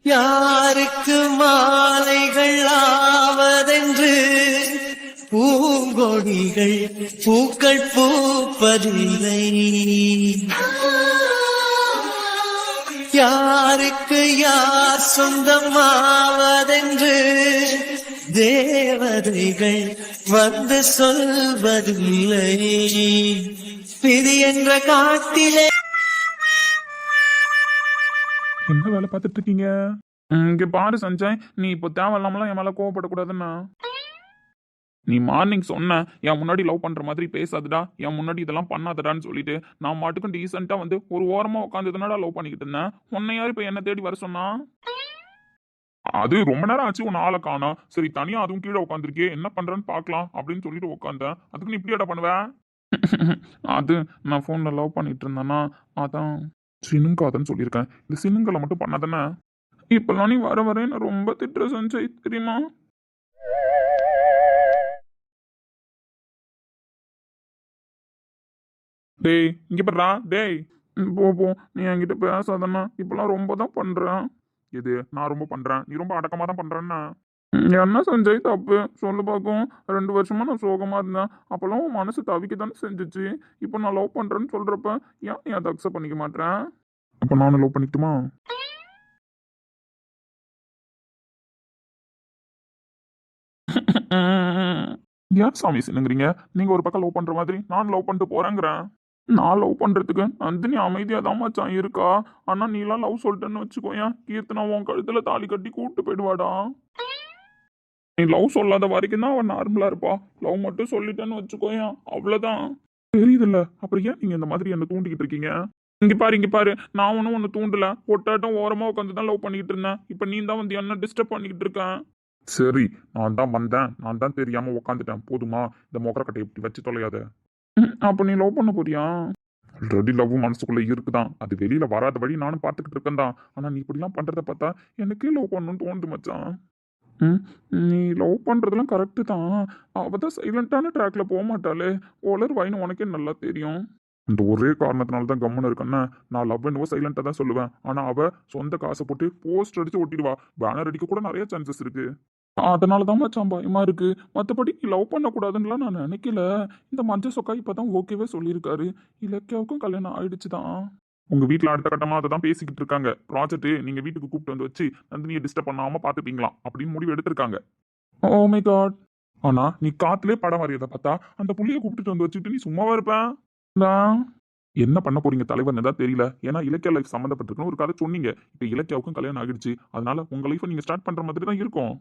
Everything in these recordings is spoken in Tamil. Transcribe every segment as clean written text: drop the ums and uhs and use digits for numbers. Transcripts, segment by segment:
யாருக்கு மாலைகள் ஆவதென்று பூங்கொடிகள் பூக்கள் பூப்பதில்லை. யாருக்கு யார் சொந்தமாவதென்று தேவதைகள் வந்து சொல்வதில்லை. விதி என்ற காட்டிலே என்ன வேலை பார்த்துட்டு இருக்கீங்க? இங்க பாரு சஞ்சய், நீ இப்போ தேவையில்லாமலாம் என் மேல கோவப்படக்கூடாதுன்னா. நீ மார்னிங் சொன்ன என் முன்னாடி லவ் பண்ற மாதிரி பேசாதடா, என் முன்னாடி இதெல்லாம் பண்ணாதடான்னு சொல்லிட்டு நான் மாட்டுக்கும் டீசெண்டா வந்து ஒரு ஓரமா உட்காந்துதுனாடா லவ் பண்ணிக்கிட்டு இருந்தேன். உன்னை யார் இப்ப என்ன தேடி வர சொன்னா? அது ரொம்ப நேரம் ஆச்சு உன் ஆளை காணோம். சரி தனியா அதுவும் கீழே உட்காந்துருக்கே, என்ன பண்றேன்னு பார்க்கலாம் அப்படின்னு சொல்லிட்டு உட்காந்தேன். அதுக்கு நீ இப்படியாடா பண்ணுவேன்? அது நான் போன்ல லவ் பண்ணிட்டு இருந்தேன்னா அதான் சினுங்காதன்னு சொல்லியிருக்கேன். இந்த சினுங்களை மட்டும் பண்ணாதானே. இப்பெல்லாம் நீ வர வர என்ன ரொம்ப திட்டுற சஞ்சய், தெரியுமா? டேய் இங்க பண்றா டேய். போ நீ என்கிட்ட பேசாதண்ணா, இப்பெல்லாம் ரொம்ப தான் பண்றேன். இது நான் ரொம்ப பண்றேன், நீ ரொம்ப அடக்கமா தான் பண்றேன்னா. என்ன சஞ்சய் தப்பு சொல்லு பார்க்கும். 2 வருஷமா நான் சோகமா இருந்தேன். அப்பெல்லாம் உன் மனசு தவிக்க தானே செஞ்சுச்சு. இப்போ நான் லவ் பண்றேன்னு சொல்றப்ப ஏன் நீ அதை அக்செப்ட் பண்ணிக்க மாட்டேன்? அப்ப நானும் லவ் பண்ணிக்கிட்டுமா? ஏன் சாமி சின்னுங்கிறீங்க? நீங்க ஒரு பக்கம் லவ் பண்ற மாதிரி நான் லவ் பண்ணிட்டு போறேங்கிறேன். நான் லவ் பண்றதுக்கு நந்தினி அமைதியா தான் மச்சான் இருக்கா. ஆனா நீலாம் லவ் சொல்லிட்டேன்னு வச்சுக்கோயேன், கீர்த்தனா உன் கழுத்துல தாலி கட்டி கூப்பிட்டு போயிடுவாடா. நீ லவ் சொல்லாத வரைக்கும் தான் அவன் நார்மலா இருப்பா. லவ் மட்டும் சொல்லிட்டேன்னு வச்சுக்கோயேன், அவ்வளவுதான். தெரியுதுல்ல, அப்புறம் ஏன் நீங்க இந்த மாதிரி என்ன தூண்டிக்கிட்டு இருக்கீங்க? இங்க பாரு நான் ஒன்னும் ஒன்னு தூண்டல. ஒட்டாட்டம் ஓரமா உட்காந்து தான் லவ் பண்ணிக்கிட்டு இருந்தேன். இப்ப நீ தான் வந்து என்ன டிஸ்டர்ப் பண்ணிக்கிட்டு இருக்கேன். சரி நான் தான் வந்தேன், நான் தான் தெரியாம உட்காந்துட்டேன். போதுமா? இந்த மொகரக்கட்டை இப்படி வச்சு தொலையாத. அப்ப நீ லவ் பண்ண போறியா? ஆல்ரெடி லவ் மனசுக்குள்ள இருக்குதான், அது வெளியில வராத வழி நானும் பாத்துக்கிட்டு இருக்கேன் தான். ஆனா நீ இப்படிலாம் பண்றத பார்த்தா எனக்கே லவ் பண்ணணும்னு தோணுது மச்சான். ம் நீ லவ் பண்றதெல்லாம் கரெக்டு தான். அவ தான் சைலண்டான ட்ராக்ல போக மாட்டாளே, வாயின்னு உனக்கே நல்லா தெரியும். இந்த ஒரே காரணத்தினால தான் கம்முன்னு இருக்கேன்னா. நான் லவ் என்னவோ சைலண்டா தான் சொல்லுவேன். ஆனா அவ சொந்த காசை போட்டு போஸ்ட் அடிச்சு ஒட்டிடுவா. பேனர் அடிக்க கூட நிறைய சான்சஸ் இருக்கு. அதனால தான் மச்சான் பயமா இருக்கு. மற்றபடி லவ் பண்ணக்கூடாதுன்னுலாம் நான் நினைக்கல. இந்த மஞ்ச சொக்கா இப்பதான் ஓகேவே சொல்லியிருக்காரு. இலக்கியாவுக்கும் கல்யாணம் ஆயிடுச்சு தான். உங்க வீட்ல அடுத்த கட்டமா அதை தான் பேசிக்கிட்டு இருக்காங்க. ப்ராஜெக்ட் நீங்க வீட்டுக்கு கூப்பிட்டு வந்து வச்சு நந்தினியை டிஸ்டர்ப் பண்ணாம பாத்துப்பீங்களா அப்படின்னு முடிவு எடுத்திருக்காங்க. Oh my god. ஆனா நீ காத்துலயே படம் வரையதை பார்த்தா அந்த புள்ளிய கூப்பிட்டு வந்து வச்சுட்டு நீ சும்மாவா இருப்பேன்? என்ன பண்ண போறீங்க தலைவர்னு தான் தெரியல. ஏன்னா இலக்கிய லைஃப் சம்மந்தப்பட்டிருக்குன்னு ஒரு கதை சொன்னீங்க. இப்ப இலக்கியாவுக்கும் கல்யாணம் ஆகிடுச்சு. அதனால உங்க லைஃப் நீங்க ஸ்டார்ட் பண்ற மாதிரி தான் இருக்கும்.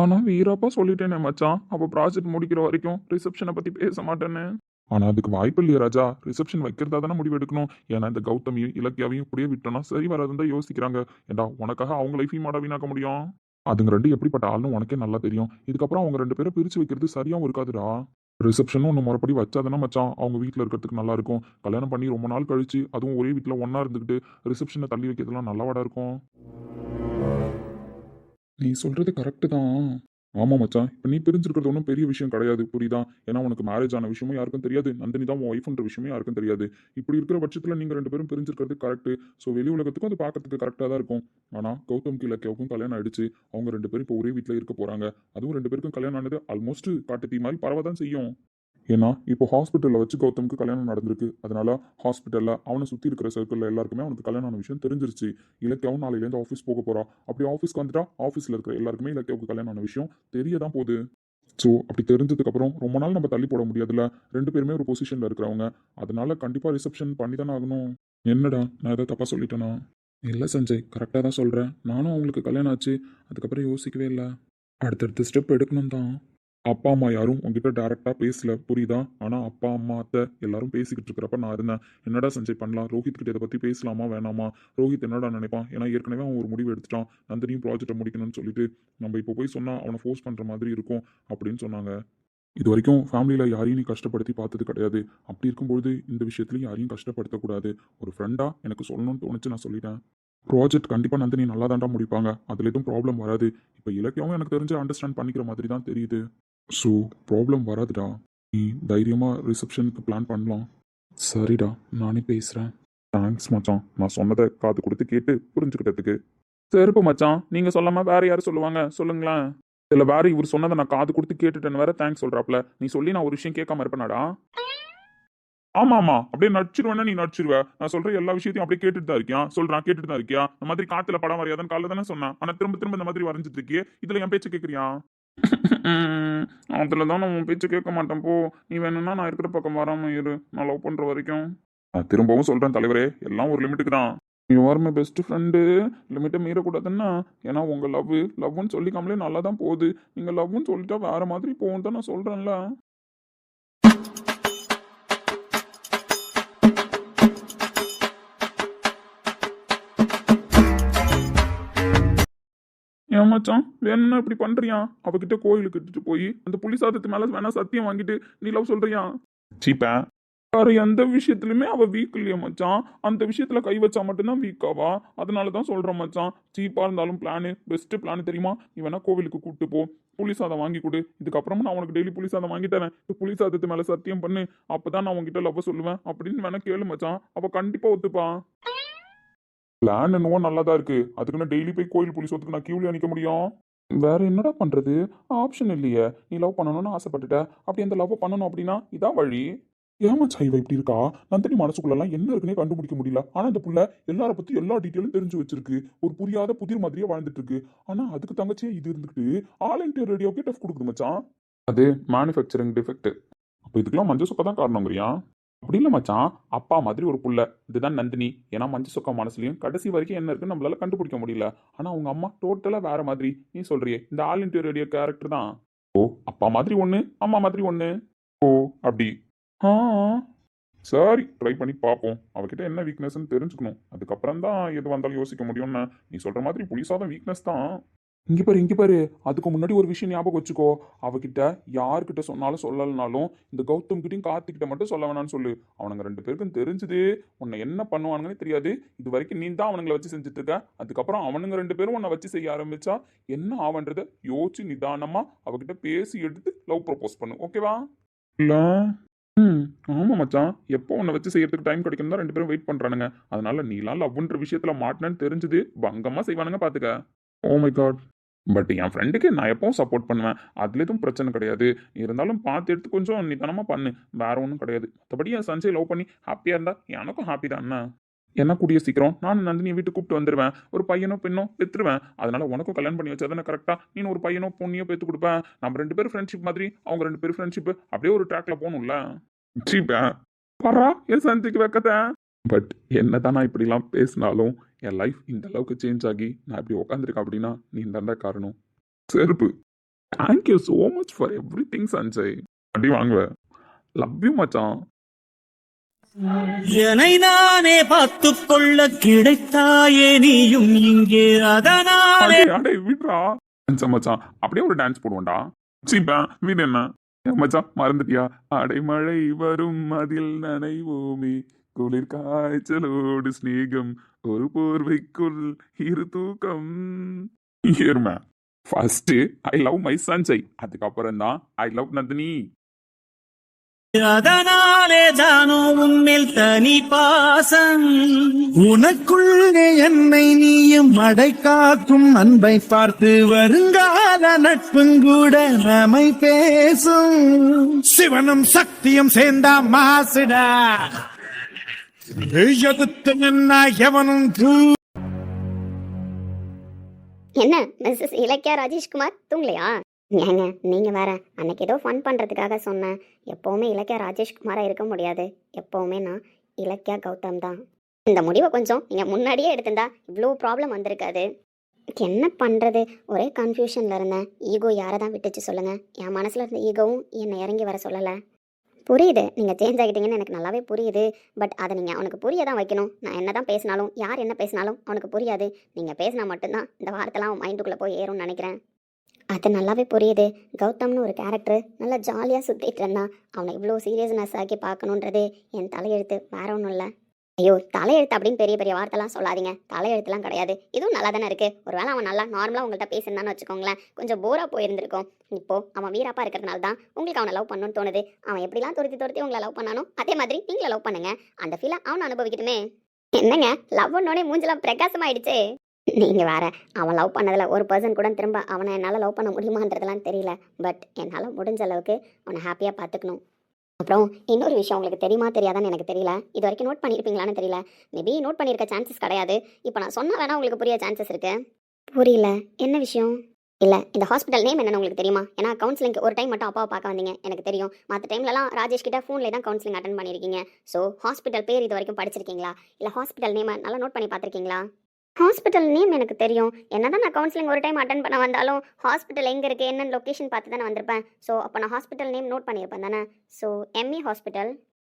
ஆனா வீராப்பா சொல்லிட்டேனே மச்சான், அப்ப ப்ராஜெக்ட் முடிக்கிற வரைக்கும் ரிசப்ஷனை பத்தி பேச மாட்டேன்னு. ஆனா அதுக்கு வாய்ப்பு இல்லையா ராஜா? ரிசப்ஷன் வைக்கிறதா தானே முடிவு எடுக்கணும். ஏன்னா இந்த கௌதமியும் இலக்கியாவையும் இப்படியே விட்டோம்னா சரி வராதுன்னு தான் யோசிக்கிறாங்க. ஏண்டா உனக்காக அவங்க லைஃபையும் மாடா வீணாக்க முடியும்? அதுங்க ரெண்டு எப்படிப்பட்ட ஆள்னு உனக்கே நல்லா தெரியும். இதுக்கப்புறம் அவங்க 2 பேரும் பிரிச்சு வைக்கிறது சரியாவும் இருக்காதுடா. ரிசப்ஷனும் ஒன்று முறைப்படி வச்சாதானே மச்சான் அவங்க வீட்டில் இருக்கிறதுக்கு நல்லா இருக்கும். கல்யாணம் பண்ணி ரொம்ப நாள் கழிச்சு அதுவும் ஒரே வீட்டில் ஒன்றா இருந்துக்கிட்டு ரிசப்ஷனை தள்ளி வைக்கிறதுலாம் நல்லவாடா இருக்கும். நீ சொல்றது கரெக்டு தான். ஆமா மச்சான், இப்போ நீ பிரிஞ்சிருக்கிறது ஒன்றும் பெரிய விஷயம் கிடையாது, புரியுதா? ஏன்னா உனக்கு மேரேஜ் ஆன விஷயமும் யாருக்கும் தெரியாது, நந்தினி தான் உன் ஒய்ஃப்ன்ற விஷயமும் யாருக்கும் தெரியாது. இப்படி இருக்கிற பட்சத்தில் நீங்கள் 2 பேரும் பிரிஞ்சிருக்கிறது கரெக்டு. ஸோ வெளி உலகத்துக்கும் அது பார்க்கறதுக்கு கரெக்டாக தான் இருக்கும். ஆனால் கௌதம்க்கு இலக்கியாவுக்கும் கல்யாணம் ஆயிடுச்சு. அவங்க 2 பேரும் இப்போ ஒரே வீட்டில் இருக்க போறாங்க. அதுவும் 2 பேருக்கும் கல்யாணம் ஆனது ஆல்மோஸ்ட் காட்டு தீ மாதிரி பரவ தான் செய்யும். ஏன்னா இப்போ ஹாஸ்பிட்டலில் வச்சு கௌதமுக்கு கல்யாணம் நடந்திருக்கு. அதனால ஹாஸ்பிட்டலில் அவனை சுற்றி இருக்கிற சர்க்கிளில் எல்லாருக்குமே அவனுக்கு கல்யாணம் விஷயம் தெரிஞ்சிருச்சு. இலக்கியாவும் நாளையிலேருந்து ஆஃபீஸ் போக போறா. அப்படி ஆஃபீஸ்க்கு வந்துட்டா ஆஃபீஸில் இருக்கிற எல்லாருக்குமே இலக்கியாவுக்கு கல்யாணம் விஷயம் தெரிய தான் போகுது. ஸோ அப்படி தெரிஞ்சதுக்கப்புறம் ரொம்ப நாள் நம்ம தள்ளி போட முடியாதுல்ல. 2 பேருமே ஒரு பொசிஷனில் இருக்கிறவங்க. அதனால கண்டிப்பாக ரிசப்ஷன் பண்ணி தானே ஆகணும். என்னடா நான் எதாவது தப்பாக சொல்லிட்டேனா? இல்லை சஞ்சய், கரெக்டாக தான் சொல்கிறேன். நானும் அவங்களுக்கு கல்யாணம் ஆச்சு. அதுக்கப்புறம் யோசிக்கவே இல்லை. அடுத்தடுத்த ஸ்டெப் எடுக்கணும் தான். அப்பா அம்மா யாரும் உங்ககிட்ட டைரக்டா பேசல, புரியுதா? ஆனா அப்பா அம்மா அத்தை எல்லாரும் பேசிக்கிட்டு இருக்கிறப்ப நான் இருந்தேன். என்னடா சஞ்சய் பண்ணலாம்? ரோஹித் கிட்ட இதை பத்தி பேசலாமா வேணாமா? ரோஹித் என்னடா நினைப்பான்? ஏன்னா ஏற்கனவே அவன் ஒரு முடிவு எடுத்துட்டான், நந்தினியும் ப்ராஜெக்டை முடிக்கணும்னு சொல்லிட்டு. நம்ம இப்போ போய் சொன்னா அவனை ஃபோர்ஸ் பண்ற மாதிரி இருக்கும் அப்படின்னு சொன்னாங்க. இது வரைக்கும் ஃபேமிலியில் யாரையும் நீ கஷ்டப்படுத்தி பார்த்தது கிடையாது. அப்படி இருக்கும்போது இந்த விஷயத்துலையும் யாரையும் கஷ்டப்படுத்தக்கூடாது. ஒரு ஃப்ரெண்டா எனக்கு சொல்லணும்னு தோணுச்சு, நான் சொல்லிட்டேன். ப்ராஜெக்ட் கண்டிப்பாக நந்தினி நல்லா தாண்டா முடிப்பாங்க, அதில் எதுவும் ப்ராப்ளம் வராது. இப்போ இலக்கியாவும் எனக்கு தெரிஞ்சு அண்டர்ஸ்டாண்ட் பண்ணிக்கிற மாதிரி தான் தெரியுது. ஸோ ப்ராப்ளம் வராதுடா. நீ தைரியமாக ரிசப்ஷனுக்கு பிளான் பண்ணலாம். சரிடா, நானே பேசுகிறேன். தேங்க்ஸ் மச்சான், நான் சொன்னதை காது கொடுத்து கேட்டு புரிஞ்சுக்கிட்டதுக்கு. செருப்பு மச்சான், நீங்க சொல்லாம வேற யாரு சொல்லுவாங்க சொல்லுங்களேன். இதுல வேற இவர் சொன்னதை நான் காது கொடுத்து கேட்டுட்டேன்னு வேற தேங்க்ஸ் சொல்றாப்ல. நீ சொல்லி நான் ஒரு விஷயம் கேட்காம இருப்பேனாடா? ஆமா ஆமா, அப்படியே நடிச்சிருவேன்னா நீ நடிச்சிருவ. நான் சொல்ற எல்லா விஷயத்தையும் அப்படியே கேட்டுட்டு தான் இருக்கியா? சொல்றான் கேட்டுட்டு தான் இருக்கியா? இந்த மாதிரி காத்துல படம் வரையாதன்னு காலைல தானே சொன்னேன். ஆனா திரும்ப திரும்ப இந்த மாதிரி வரைஞ்சிட்டு இருக்கியே, இதுல என் பேச்ச கேக்குறியா? அதுல தான் நான் உன் பேச்ச கேட்க மாட்டேன் போ. நீ வேணும்னா நான் இருக்கிற பக்கம் வராம இரு, நான் லவ் பண்ற வரைக்கும். நான் திரும்பவும் சொல்றேன் தலைவரே, எல்லாம் ஒரு லிமிட்டுக்கு தான். You are my best friend. லிமிட்டை மீறக்கூடாதுன்னா, ஏன்னா உங்க லவ்னு சொல்லிக்காமலே நல்லா தான் போகுது. நீங்க லவ்னு சொல்லிட்டா வேற மாதிரி போகும் தான் நான் சொல்றேன்ல. ஏன் மச்சான் வேணும்னா இப்படி பண்றியா? அவகிட்ட கோயிலுக்கு இட்டுட்டு போய் அந்த புலி சாதத்து மேல வேணா சத்தியம் வாங்கிட்டு நீ லவ் சொல்றியா? சீப்ப வேற எந்த விஷயத்துலயுமே அவ வீக் இல்லையா மச்சான்? அந்த விஷயத்துல கை வச்சா மட்டும்தான் வீக் ஆவா. அதனாலதான் சொல்றேன் மச்சான். சீப்பா இருந்தாலும் பிளானு பெஸ்ட் பிளான் தெரியுமா? நீ வேணா கோவிலுக்கு கூப்பிட்டு போ, புலி சாதம் வாங்கி கொடு. இதுக்கப்புறமா நான் உனக்கு டெய்லி புலி சாதம் வாங்கி தரேன். புலி சாதத்து மேல சத்தியம் பண்ணு, அப்பதான் நான் உன்கிட்ட லவ் சொல்லுவேன் அப்படின்னு வேணா கேளு மச்சான். அவ கண்டிப்பா ஒத்துப்பா. பிளான் என்னவோ நல்லாதான் இருக்கு. அதுக்குன்னு டெய்லி போய் கோயில் புலி சோத்துக்கு நான் கியூல நிக்க முடியும்? வேற என்னடா பண்றது? ஆப்ஷன் இல்லையே. நீ லவ் பண்ணணும்னு ஆசைப்பட்டுட்ட, அப்படி அந்த லவ் பண்ணணும் அப்படின்னா இதான் வழி. ஏமாச்சா இவ இப்படி இருக்கா? நந்தினி மனசுக்குள்ளலாம் என்ன இருக்குன்னே கண்டுபிடிக்க முடியல. ஆனா அந்த புள்ள எல்லார பத்தி எல்லா டீட்டெயிலும் தெரிஞ்சு வச்சிருக்கு. ஒரு புரியாத புதிர் மாதிரியே வாழ்ந்துட்டு இருக்கு. ஆனா அதுக்கு தங்கச்சியே இது இருந்துட்டு ஆல் இண்டியா ரேடியோக்கே டஃப் கொடுக்குது மச்சான். அது மேனுஃபேக்சரிங் டிஃபெக்ட். அப்ப இதுக்கெல்லாம் மஞ்சள் சொக்கா தான் காரணங்கிறியா? அப்படி இல்லை மச்சான், அப்பா மாதிரி ஒரு புள்ள. இதுதான் நந்தினி. ஏன்னா மஞ்சள் சொக்கா மனசுலயும் கடைசி வரைக்கும் என்ன இருக்குன்னு நம்மளால கண்டுபிடிக்க முடியல. ஆனா அவங்க அம்மா டோட்டலா வேற மாதிரி. நீ சொல்றியே இந்த ஆல் இண்டியா ரேடியோ கேரக்டர் தான். ஓ, அப்பா மாதிரி ஒண்ணு, அம்மா மாதிரி ஒண்ணு. ஓ, அப்படி. ஆ, சரி ட்ரை பண்ணி பார்ப்போம். அவகிட்ட என்ன வீக்னஸ்ன்னு தெரிஞ்சுக்கணும். அதுக்கப்புறம் தான் எது வந்தாலும் யோசிக்க முடியும்னு. நீ சொல்ற மாதிரி புலிசாதான் வீக்னஸ் தான். இங்க பாரு அதுக்கு முன்னாடி ஒரு விஷயம் ஞாபகம் வச்சுக்கோ. அவகிட்ட யார்கிட்ட சொன்னாலும் சொல்லலனாலும் இந்த கௌதம் கிட்டையும் கார்த்திகிட்ட மட்டும் சொல்ல வேணாம்னு சொல்லு. அவனுங்க ரெண்டு பேருக்கும் தெரிஞ்சது உன்னை என்ன பண்ணுவானுங்கன்னு தெரியாது. இது வரைக்கும் நீ தான் அவனுங்களை வச்சு செஞ்சுட்டு இருக்க. அதுக்கப்புறம் அவனுங்க ரெண்டு பேரும் உன்னை வச்சு செய்ய ஆரம்பிச்சா என்ன ஆவன்றத யோசிச்சு நிதானமா அவகிட்ட பேசி எடுத்து லவ் ப்ரப்போஸ் பண்ணு. ஓகேவா? இல்ல. ம், ஆமா மச்சான். எப்போ உன்னை வச்சு செய்யறதுக்கு டைம் கிடைக்கும் தான் ரெண்டு பேரும் வெயிட் பண்றானுங்க. அதனால நீலாம் லவ்ன்ற விஷயத்துல மாட்டினு தெரிஞ்சது பங்கமா செய்வானுங்க பாத்துக்க. Oh my god. பட் என் ஃப்ரெண்டுக்கு நான் எப்பவும் சப்போர்ட் பண்ணுவேன். அதுல எதுவும் பிரச்சனை கிடையாது. இருந்தாலும் பார்த்து எடுத்து கொஞ்சம் நிதானமா பண்ணு. வேற ஒன்றும் கிடையாது. மற்றபடி என் சஞ்சய் லவ் பண்ணி ஹாப்பியா இருந்தா எனக்கும் ஹாப்பி தான். என்ன கூடிய சீக்கிரம் நானும் நந்தினியை வீட்டுக்கு கூப்பிட்டு வந்துடுவேன். ஒரு பையனோ பெண்ணோ பெற்றுருவேன். அதனால உனக்கும் கல்யாணம் பண்ணி வச்சா தானே கரெக்டா? நீ ஒரு பையனோ பொண்ணையோ பெற்று கொடுப்பேன். நம்ம ரெண்டு பேரும் ஃப்ரெண்ட்ஷிப் மாதிரி அவங்க ரெண்டு பேரும் ஃப்ரெண்ட்ஷிப் அப்படியே ஒரு ட்ராக்ல போகணும்ல. சீப்பேன் பரா என் சந்தைக்கு வைக்கத. பட் என்னதான் நான் இப்படிலாம் பேசினாலும் என் லைஃப் இந்த அளவுக்கு சேஞ்ச் ஆகி நான் இப்படி உட்காந்துருக்கேன் அப்படின்னா நீ தான்டா காரணம். செருப்பு. Thank you so much for every thing Sanjay. அடி வாங்குவேன். லவ் யூ மச்சான். என்னை நானே பார்த்து கொள்ள கிடைத்தாயே நீயும் இங்கே அதனாலே. அடே விட்றா மச்சான். அப்படியே ஒரு டான்ஸ் போடுவோம்டா. சீப்பேன் வீடு என்ன மச்சான் மறந்துட்டியா? அடைமழை வரும் அதில் நனைவோமே, குளிர் காய்ச்சலோடு ஸ்நேகம், ஒரு போர்வைக்குள் இரு தூக்கம். ஏறுமே first I love my Sanjay, அதுக்கப்புறம் தான் ஐ லவ் நந்தினி. அதனாலே தானோ உன்மேல் தனி பாசம். உனக்குள்ளே என்னை நீயும் அடை காக்கும் அன்பை பார்த்து வருங்கால நட்புங்கூட நம்மை பேசும். சிவனும் சக்தியும் சேர்ந்தா மாசுடா, எதிர்த்து நின்னா எவனும் என்ன மிஸ்ஸஸ் இலக்கியா ராஜேஷ்குமார் தூங்கலையா? ஏங்க நீங்க வேற, அன்னைக்கு ஏதோ ஃபன் பண்றதுக்காக சொன்னேன். எப்பவுமே இலக்கியா ராஜேஷ்குமாரா இருக்க முடியாது. எப்பவுமே நான் இலக்கியா கௌதம் தான். இந்த முடிவை கொஞ்சம் நீங்க முன்னாடியே எடுத்திருந்தா இவ்வளோ ப்ராப்ளம் வந்திருக்காது. என்ன பண்றது, ஒரே கன்ஃபியூஷன்ல இருந்தேன். ஈகோ யாரை தான் விட்டுச்சு சொல்லுங்க? என் மனசுல இருந்த ஈகோவும் என்னை இறங்கி வர சொல்லலை. புரியுது, நீங்கள் சேஞ்ச் ஆகிட்டீங்கன்னு எனக்கு நல்லாவே புரியுது. பட் அதை நீங்கள் அவனுக்கு புரிய தான் வைக்கணும். நான் என்ன தான் பேசினாலும், யார் என்ன பேசினாலும் அவனுக்கு புரியாது. நீங்கள் பேசினா மட்டும்தான் இந்த வார்த்தைலாம் அவன் மைண்டுக்குள்ளே போய் ஏறும்னு நினைக்கிறேன். அது நல்லாவே புரியுது. கௌதம்னு ஒரு கேரக்டர் நல்லா ஜாலியாக சுற்றிட்டு இருந்தான். அவனை இவ்வளோ சீரியஸ்னஸ் ஆக்கி பார்க்கணுன்றது என் தலையெழுத்து, வேற ஒன்றும் இல்லை. ஐயோ தலையெழுத்து அப்படின்னு பெரிய பெரிய வார்த்தைலாம் சொல்லாதீங்க. தலையெழுத்துலாம் கிடையாது. இதுவும் நல்லா தானே இருக்குது. ஒரு வேளை அவன் நல்லா நார்மலாக உங்கள்கிட்ட பேசியிருந்தான்னு வச்சுக்கோங்களேன், கொஞ்சம் போராக போயிருந்திருக்கும். இப்போது அவன் வீராப்பா இருக்கிறதுனால தான் உங்களுக்கு அவனை லவ் பண்ணணும்னு தோணுது. அவன் எப்படிலாம் துரத்தி உங்களை லவ் பண்ணானோ அதே மாதிரி நீங்களே லவ் பண்ணுங்க. அந்த ஃபீலை அவனை அனுபவிக்கட்டுமே. என்னங்க லவ் பண்ணோடனே மூஞ்செல்லாம் பிரகாசமாயிடுச்சு. நீங்கள் வேற அவன் லவ் பண்ணதில் ஒரு பர்சன் கூட திரும்ப அவனை என்னால் லவ் பண்ண முடியுமான்றதெல்லாம் தெரியல. பட் என்னால் முடிஞ்ச அளவுக்கு அவனை ஹாப்பியாக பார்த்துக்கணும். அப்புறம் இன்னொரு விஷயம் உங்களுக்கு தெரியுமா தெரியாதான்னு எனக்கு தெரியல. இது வரைக்கும் நோட் பண்ணியிருப்பீங்களான்னு தெரியல. மேபி நோட் பண்ணியிருக்க சான்சஸ் கிடையாது. இப்போ நான் சொன்ன வேணா உங்களுக்கு புரிய சான்சஸ் இருக்கு. புரியல, என்ன விஷயம்? இல்லை, இந்த ஹாஸ்பிட்டல் நேம் என்னன்னு உங்களுக்கு தெரியுமா? ஏன்னா கவுன்சிலிங்க்கு ஒரு டைம் மட்டும் அப்பாவை பார்க்க வந்தீங்க, எனக்கு தெரியும். மற்ற டைம்லலாம் ராஜேஷ் கிட்ட ஃபோன்லேயே தான் கவுன்சிலிங் அட்டன் பண்ணியிருக்கீங்க. ஸோ ஹாஸ்பிட்டல் பேர் இது வரைக்கும் படிச்சிருக்கீங்களா? இல்லை ஹாஸ்பிட்டல் நேமை நல்லா நோட் பண்ணி பார்த்துருக்கீங்களா? ஹாஸ்பிட்டல் நேம் எனக்கு தெரியும். என்னதான் நான் கவுன்சிலிங் ஒரு டைம் அட்டன் பண்ண வந்தாலும் ஹாஸ்பிட்டல் எங்கே இருக்குது என்னென்னு லொக்கேஷன் பார்த்து தானே வந்திருப்பேன். ஸோ அப்போ நான் ஹாஸ்பிட்டல் நேம் நோட் பண்ணியிருப்பேன் தானே. So MA hospital.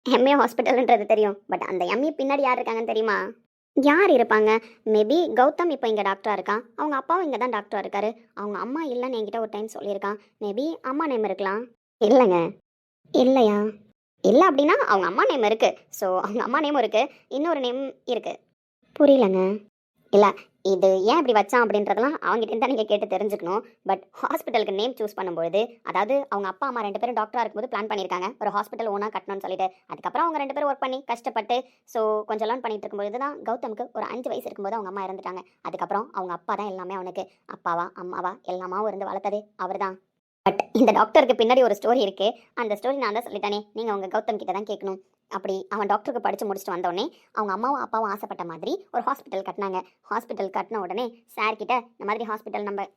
எம்ஏ ஹாஸ்பிட்டல்ன்றது தெரியும். பட் அந்த எம்ஏ பின்னாடி யார் இருக்காங்கன்னு தெரியுமா? யார் இருப்பாங்க? மேபி கௌதம் இப்போ இங்கே டாக்டராக இருக்கான். அவங்க அப்பாவும் இங்கே தான் டாக்டராக இருக்காரு. அவங்க அம்மா இல்லைன்னு என்கிட்ட ஒரு டைம் சொல்லியிருக்கான். மேபி அம்மா நேம் இருக்கலாம். இல்லைங்க. இல்லையா? இல்லை அப்படின்னா அவங்க அம்மா நேம் இருக்குது. ஸோ அவங்க அம்மா நேமும் இருக்குது, இன்னொரு நேம் இருக்குது. புரியலங்க. இல்லை, இது ஏன் இப்படி வச்சான் அப்படின்றதெல்லாம் அவங்ககிட்ட தான் நீங்கள் கேட்டு தெரிஞ்சுக்கணும். பட் ஹாஸ்பிட்டலுக்கு நேம் சூஸ் பண்ணும்போது, அதாவது அவங்க அப்பா அம்மா 2 பேரும் டாக்டராக இருக்கும்போது பிளான் பண்ணியிருக்காங்க ஒரு ஹாஸ்பிட்டல் ஓனாக கட்டணும்னு சொல்லிட்டு. அதுக்கப்புறம் அவங்க 2 பேரும் ஒர்க் பண்ணி கஷ்டப்பட்டு ஸோ கொஞ்சம் லேர்ன் பண்ணிட்டு இருக்கும்போது தான் கௌதமுக்கு ஒரு 5 வயசு இருக்கும்போது அவங்க அம்மா இறந்துட்டாங்க. அதுக்கப்புறம் அவங்க அப்பா தான் எல்லாமே அவனுக்கு அப்பாவா அம்மாவா எல்லாமாவும் இருந்து வளர்த்தது அவர் தான். பட் இந்த டாக்டருக்கு பின்னாடி ஒரு ஸ்டோரி இருக்குது. அந்த ஸ்டோரி நான் தான் சொல்லிட்டானே, நீங்கள் உங்கள் கௌதம் கிட்ட தான் கேட்கணும். அப்படி அவன் டாக்டருக்கு படித்து முடிச்சுட்டு வந்தோடனே அவங்க அம்மாவும் அப்பாவும் ஆசைப்பட்ட மாதிரி ஒரு ஹாஸ்பிட்டல் கட்டினாங்க. ஹாஸ்பிட்டல் கட்டின உடனே சார் கிட்ட இந்த மாதிரி ஹாஸ்பிட்டல் நம்ம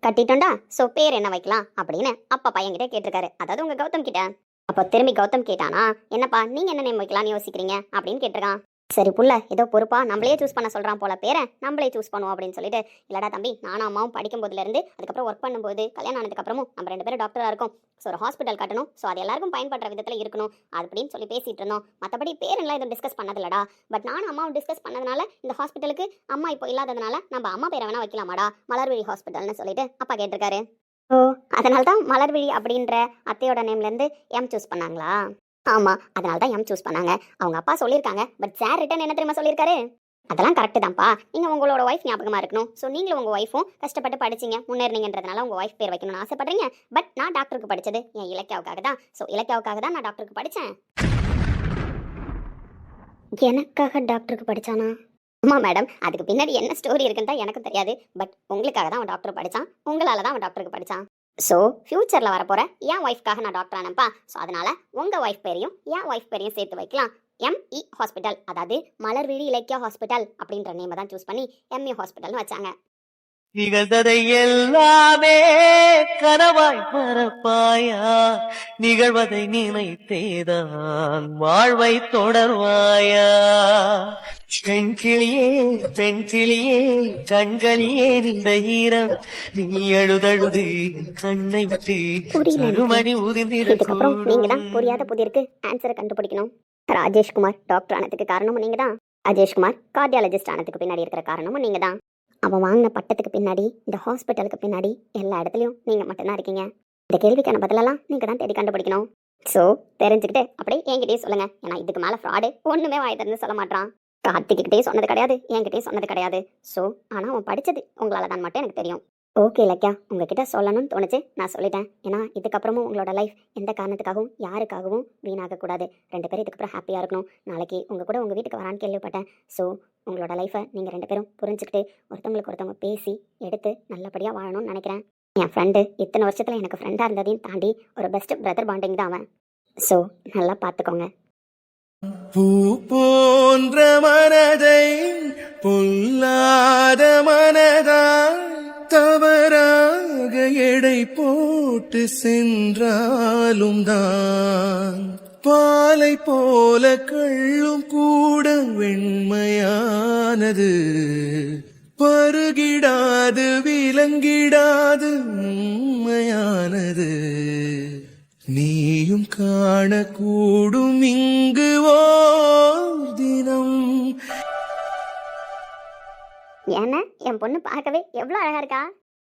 கட்டிட்டோம்டா, ஸோ பேர் என்ன வைக்கலாம் அப்படின்னு அப்பா பையன்கிட்ட கேட்டிருக்காரு. அதாவது உங்கள் கௌதம் கிட்ட. அப்போ திரும்பி கௌதம் கேட்டானா, என்னப்பா நீங்கள் என்ன நேம் வைக்கலாம்னு யோசிக்கிறீங்க அப்படின்னு கேட்டிருக்கான். சரி புள்ள, ஏதோ பொறுப்பா நம்மளே சூஸ் பண்ண சொல்கிறான் போல பேரை, நம்மளே சூஸ் பண்ணுவோம் அப்படின்னு சொல்லிட்டு, இல்லடா தம்பி, நானும் அம்மாவும் படிக்கும் போதுலேருந்து அதுக்கப்புறம் ஒர்க் பண்ணும்போது கல்யாணம் ஆனதுக்கப்புறமும் நம்ம 2 பேரும் டாக்டராக இருக்கும். ஸோ ஒரு ஹாஸ்பிட்டல் கட்டணும், ஸோ அது எல்லாருக்கும் பயன்படுற விதத்தில் இருக்கணும் அப்படின்னு சொல்லி பேசிகிட்டு இருந்தோம். மற்றபடி பேரெல்லாம் எதுவும் டிஸ்கஸ் பண்ணதில்லடா. பட் நானும் அம்மாவும் டிஸ்கஸ் பண்ணதுனால இந்த ஹாஸ்பிட்டலுக்கு அம்மா இப்போ இல்லாததுனால நம்ம அம்மா பேரை வேணா வைக்கலாமாடா, மலர்விழி ஹாஸ்பிட்டல்னு சொல்லிட்டு அப்பா கேட்டிருக்காரு. ஓ, அதனால தான் மலர்விழி அப்படின்ற அத்தையோட நேம்லேருந்து எம் சூஸ் பண்ணாங்களா? ஆமாம், அதனால தான் எம் சூஸ் பண்ணாங்க. அவங்க அப்பா சொல்லியிருக்காங்க. பட் சார் ரிட்டன் என்ன தெரியுமா சொல்லியிருக்காரு? அதெல்லாம் கரெக்டு தான்ப்பா, நீங்கள் உங்களோட ஒய்ஃப் ஞாபகமாக இருக்கணும். ஸோ நீங்களும் உங்கள் ஒய்ஃபும் கஷ்டப்பட்டு படிச்சிங்க, முன்னேறினீங்கன்றதுனால உங்கள் ஒய்ஃப் பேர் வைக்கணும்னு ஆசைப்படுறீங்க. பட் நான் டாக்டருக்கு படித்தது என் இலக்கியாவுக்காக தான். ஸோ இலக்கியாவுக்காக தான் நான் டாக்டருக்கு படித்தேன். எனக்காக டாக்டருக்கு படித்தானா? ஆமாம் மேடம், அதுக்கு பின்னாடி என்ன ஸ்டோரி இருக்குன்னு தான் எனக்கும் தெரியாது. பட் உங்களுக்காக தான் அவன் டாக்டர் படித்தான், உங்களால் தான் அவன் டாக்டருக்கு படித்தான். ஸோ ஃப்யூச்சரில் வரப்போகிற என் ஒய்ஃப்காக நான் டாக்டர் ஆனப்பா. ஸோ அதனால் உங்கள் ஒய்ஃப் பேரையும் என் ஒய்ஃப் பேரையும் சேர்த்து வைக்கலாம். எம்இ ஹாஸ்பிட்டல், அதாவது மலர்விழி இலக்கியா ஹாஸ்பிட்டல் அப்படின்ற நேமை தான் சூஸ் பண்ணி எம்இ ஹாஸ்பிட்டல்னு வச்சாங்க. நிகழ்ந்ததை எல்லாமே கனவாய் மறப்பாயா, நிகழ்வதை நினைத்தேதான் வாழ்வை தொடர்வாயா. பெண்கிளியே பெண்கிளியே கண்களியே இந்த ஈரம், நீ அழுதழுது கண்ணை விட்டு மணி இதுக்கப்புறம் நீங்க தான் ஊதிந்திருக்கும். புரியாத புதிருக்கு ஆன்சரை கண்டுபிடிக்கணும். ராஜேஷ்குமார் டாக்டர் ஆனதுக்கு காரணமும் நீங்க தான். ராஜேஷ்குமார் கார்டியாலஜிஸ்ட் ஆனதுக்கு பின்னாடி இருக்கிற காரணமும் நீங்க தான். அவன் வாங்கின பட்டத்துக்கு பின்னாடி, இந்த ஹாஸ்பிட்டலுக்கு பின்னாடி, எல்லா இடத்துலையும் நீங்க மட்டும்தான் இருக்கீங்க. இந்த கேள்விக்கான பதிலெல்லாம் நீங்க தான் தேடி கண்டுபிடிக்கணும். ஸோ தெரிஞ்சுக்கிட்டு அப்படியே என்கிட்டயே சொல்லுங்க. ஏன்னா இதுக்கு மேலே ஃப்ராடு ஒன்றுமே வாய் திறந்து சொல்ல மாட்டான். கார்த்திக்கிட்டே சொன்னது கிடையாது, என்கிட்டயே சொன்னது கிடையாது. ஸோ ஆனால் அவன் படித்தது உங்களால் தான் மட்டும் எனக்கு தெரியும். ஓகே இலக்கியா, உங்ககிட்ட சொல்லணும்னு தோணுச்சு, நான் சொல்லிட்டேன். ஏன்னா இதுக்கப்புறமும் உங்களோட லைஃப் எந்த காரணத்துக்காகவும் யாருக்காகவும் வீணாகக்கூடாது. 2 பேரும் இதுக்கப்புறம் ஹாப்பியாக இருக்கணும். நாளைக்கு உங்கள் கூட உங்கள் வீட்டுக்கு வரான்னு கேள்விப்பட்டேன். ஸோ உங்களோட லைஃப்பை நீங்கள் 2 பேரும் புரிஞ்சுக்கிட்டு ஒருத்தவங்களுக்கு ஒருத்தவங்க பேசி எடுத்து நல்லபடியாக வாழணும்னு நினைக்கிறேன். என் ஃப்ரெண்டு இத்தனை வருஷத்தில் எனக்கு ஃப்ரெண்டாக இருந்ததையும் தாண்டி ஒரு பெஸ்ட் பிரதர் பாண்டிங் தான் அவன். ஸோ நல்லா பார்த்துக்கோங்க. பூ போன்ற மனதை பொல்லாத மனதால் தவறாக எடை போட்டு சென்றாலும் தான் பாலை போல கள்ளும் கூட வெண்மையானது, பருகிடாது விலங்கிடாது உண்மையானது. நீயும் காணக்கூடும் இங்கு ஓர் தினம். ஏன்னா என் பொண்ணு பார்க்கவே எவ்வளோ அழகா இருக்கா.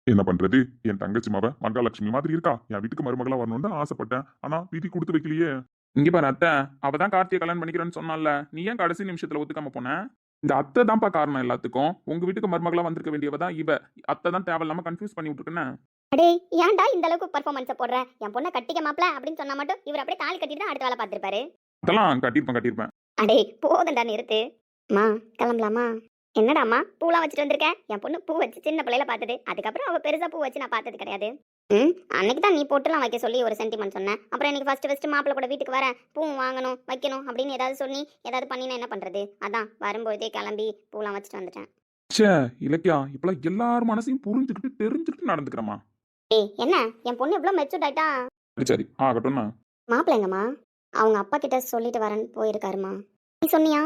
என்ன பண்றது, என் தங்கச்சி மவ மகாலட்சுமி மாதிரி இருக்கா. என் வீட்டுக்கு மருமகளா வரணும்னு ஆசைப்பட்டேன், ஆனா விதி கொடுத்து வைக்கலையே. இங்க பாரு அத்தை, அவதான் கார்த்தியை கல்யாணம் பண்ணிக்கிறேன்னு சொன்னால, நீ ஏன் கடைசி நிமிஷத்துல ஒத்துக்காம போன? இந்த அத்தை தான்ப்பா காரணம் எல்லாத்துக்கும். உங்க வீட்டுக்கு மருமகளா வந்திருக்க வேண்டியவதான் இவ. அத்தை தான் தேவையில்லாம கன்ஃபியூஸ் பண்ணி விட்டுருக்கேன். அடே ஏன்டா இந்த அளவுக்கு பர்ஃபார்மன்ஸை போடுற? என் பொண்ணை கட்டிக்க மாப்ள அப்படின்னு சொன்னா மட்டும் இவர் அப்படியே தாலி கட்டிட்டு தான் அடுத்த வேலை பார்த்துருப்பாரு. அதெல்லாம் கட்டியிருப்பேன். அடே போதண்டா நிறுத்து. மா கிளம்பலாமா? என்னடாம்மா பூலாம் வச்சுட்டு வந்திருக்கேன்? என் பொண்ணு பூ வச்சு சின்ன பிள்ளையில பார்த்தது, அதுக்கப்புறம் அவ பெருசா பூ வச்சு நான் பார்த்தது கிடையாது. அன்னைக்கு தான் நீ போட்டுலாம் வைக்க சொல்லி ஒரு சென்டிமெண்ட் சொன்னேன். அப்புறம் எனக்கு ஃபர்ஸ்ட் மாப்பிள்ளை கூட வீட்டுக்கு வரேன், பூ வாங்கணும் வைக்கணும் அப்படின்னு ஏதாவது சொல்லி ஏதாவது பண்ணினா என்ன பண்றது? அதான் வரும்போதே கிளம்பி பூலாம் வச்சுட்டு வந்துட்டேன். ச்சே இலக்கியா, இப்பெல்லாம் எல்லார் மனசையும் புரிஞ்சுக்கிட்டு தெரிஞ்சுக்கிட்டு நடந்துக்கிறமா. ஏய் என்ன என் பொண்ணு இவ்வளோ மெச்சூர்ட் ஆயிட்டா? சரி சரி ஆகட்டும்ண்ணா. மாப்பிள்ளைங்கம்மா அவங்க அப்பா கிட்ட சொல்லிட்டு வரேன்னு போயிருக்காருமா. நீ சொன்னியா?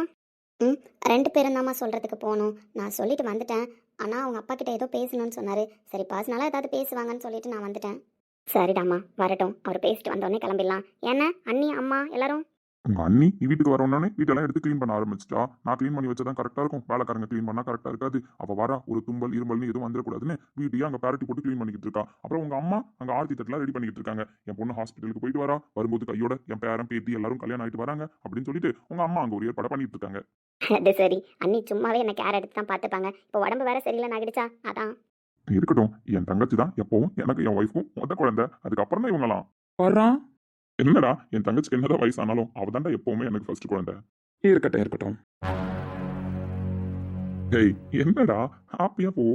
2 பேரும் தாம்மா சொல்றதுக்கு போகணும். நான் சொல்லிட்டு வந்துட்டேன். ஆனால் அவங்க அப்பா கிட்ட ஏதோ பேசணும்னு சொன்னாரு. சரி பர்சனலாக ஏதாவது பேசுவாங்கன்னு சொல்லிட்டு நான் வந்துட்டேன். சரிடாம்மா வரட்டும், அவர் பேசிட்டு வந்தோடனே கிளம்பிடலாம். ஏன்னா அண்ணி அம்மா எல்லாரும் உங்க அண்ணி நீ வீட்டுக்கு வரணுன்னே வீட்டெல்லாம் எடுத்து க்ளீன் பண்ண ஆரம்பிச்சிட்டா. நான் க்ளீன் பண்ணி வச்சதான் கரெக்டா இருக்கும். வேலைக்காரங்க க்ளீன் பண்ணா கரெக்டா இருக்காது. அவ வரா ஒரு தும்பல் இருமல்னு எதுவும் வந்துடக்கூடாதுன்னு வீட்டையே அங்க பேரட்டி போட்டு க்ளீன் பண்ணிக்கிட்டு இருக்கா. அப்புறம் உங்க அம்மா அங்க ஆர்த்தி தட்டெல்லாம் ரெடி பண்ணிக்கிட்டு இருக்காங்க. என் பொண்ணு ஹாஸ்பிட்டலுக்கு போயிட்டு வரா, வரும்போது கையோட என் பேரன் பேத்தி எல்லாரும் கல்யாணம் ஆயிட்டு வராங்க அப்படின்னு சொல்லிட்டு உங்க அம்மா அங்க ஒரு ஏற்பாடு பண்ணிட்டு இருக்காங்க. அது சரி, அண்ணி சும்மாவே என்ன கேர் எடுத்து தான் பார்த்துப்பாங்க. இப்போ உடம்பு வேற சரியில்லைன்னு ஆகிடுச்சா அதான். இருக்கட்டும், என் தங்கச்சி தான் எப்பவும் எனக்கு என் ஒய்ஃபும் மொத குழந்தை. அதுக்கப்புறம் தான் இவங்கலாம் வர்றான். என்னடா என் தங்கச்சிக்கு என்னதான் வயசானாலும் அவதான்டா எப்பவுமே எனக்கு ஃபர்ஸ்ட் குழந்தை. இருக்கட்டும் இருக்கட்டும். ஏய் என்னடா ஹாப்பியா போ.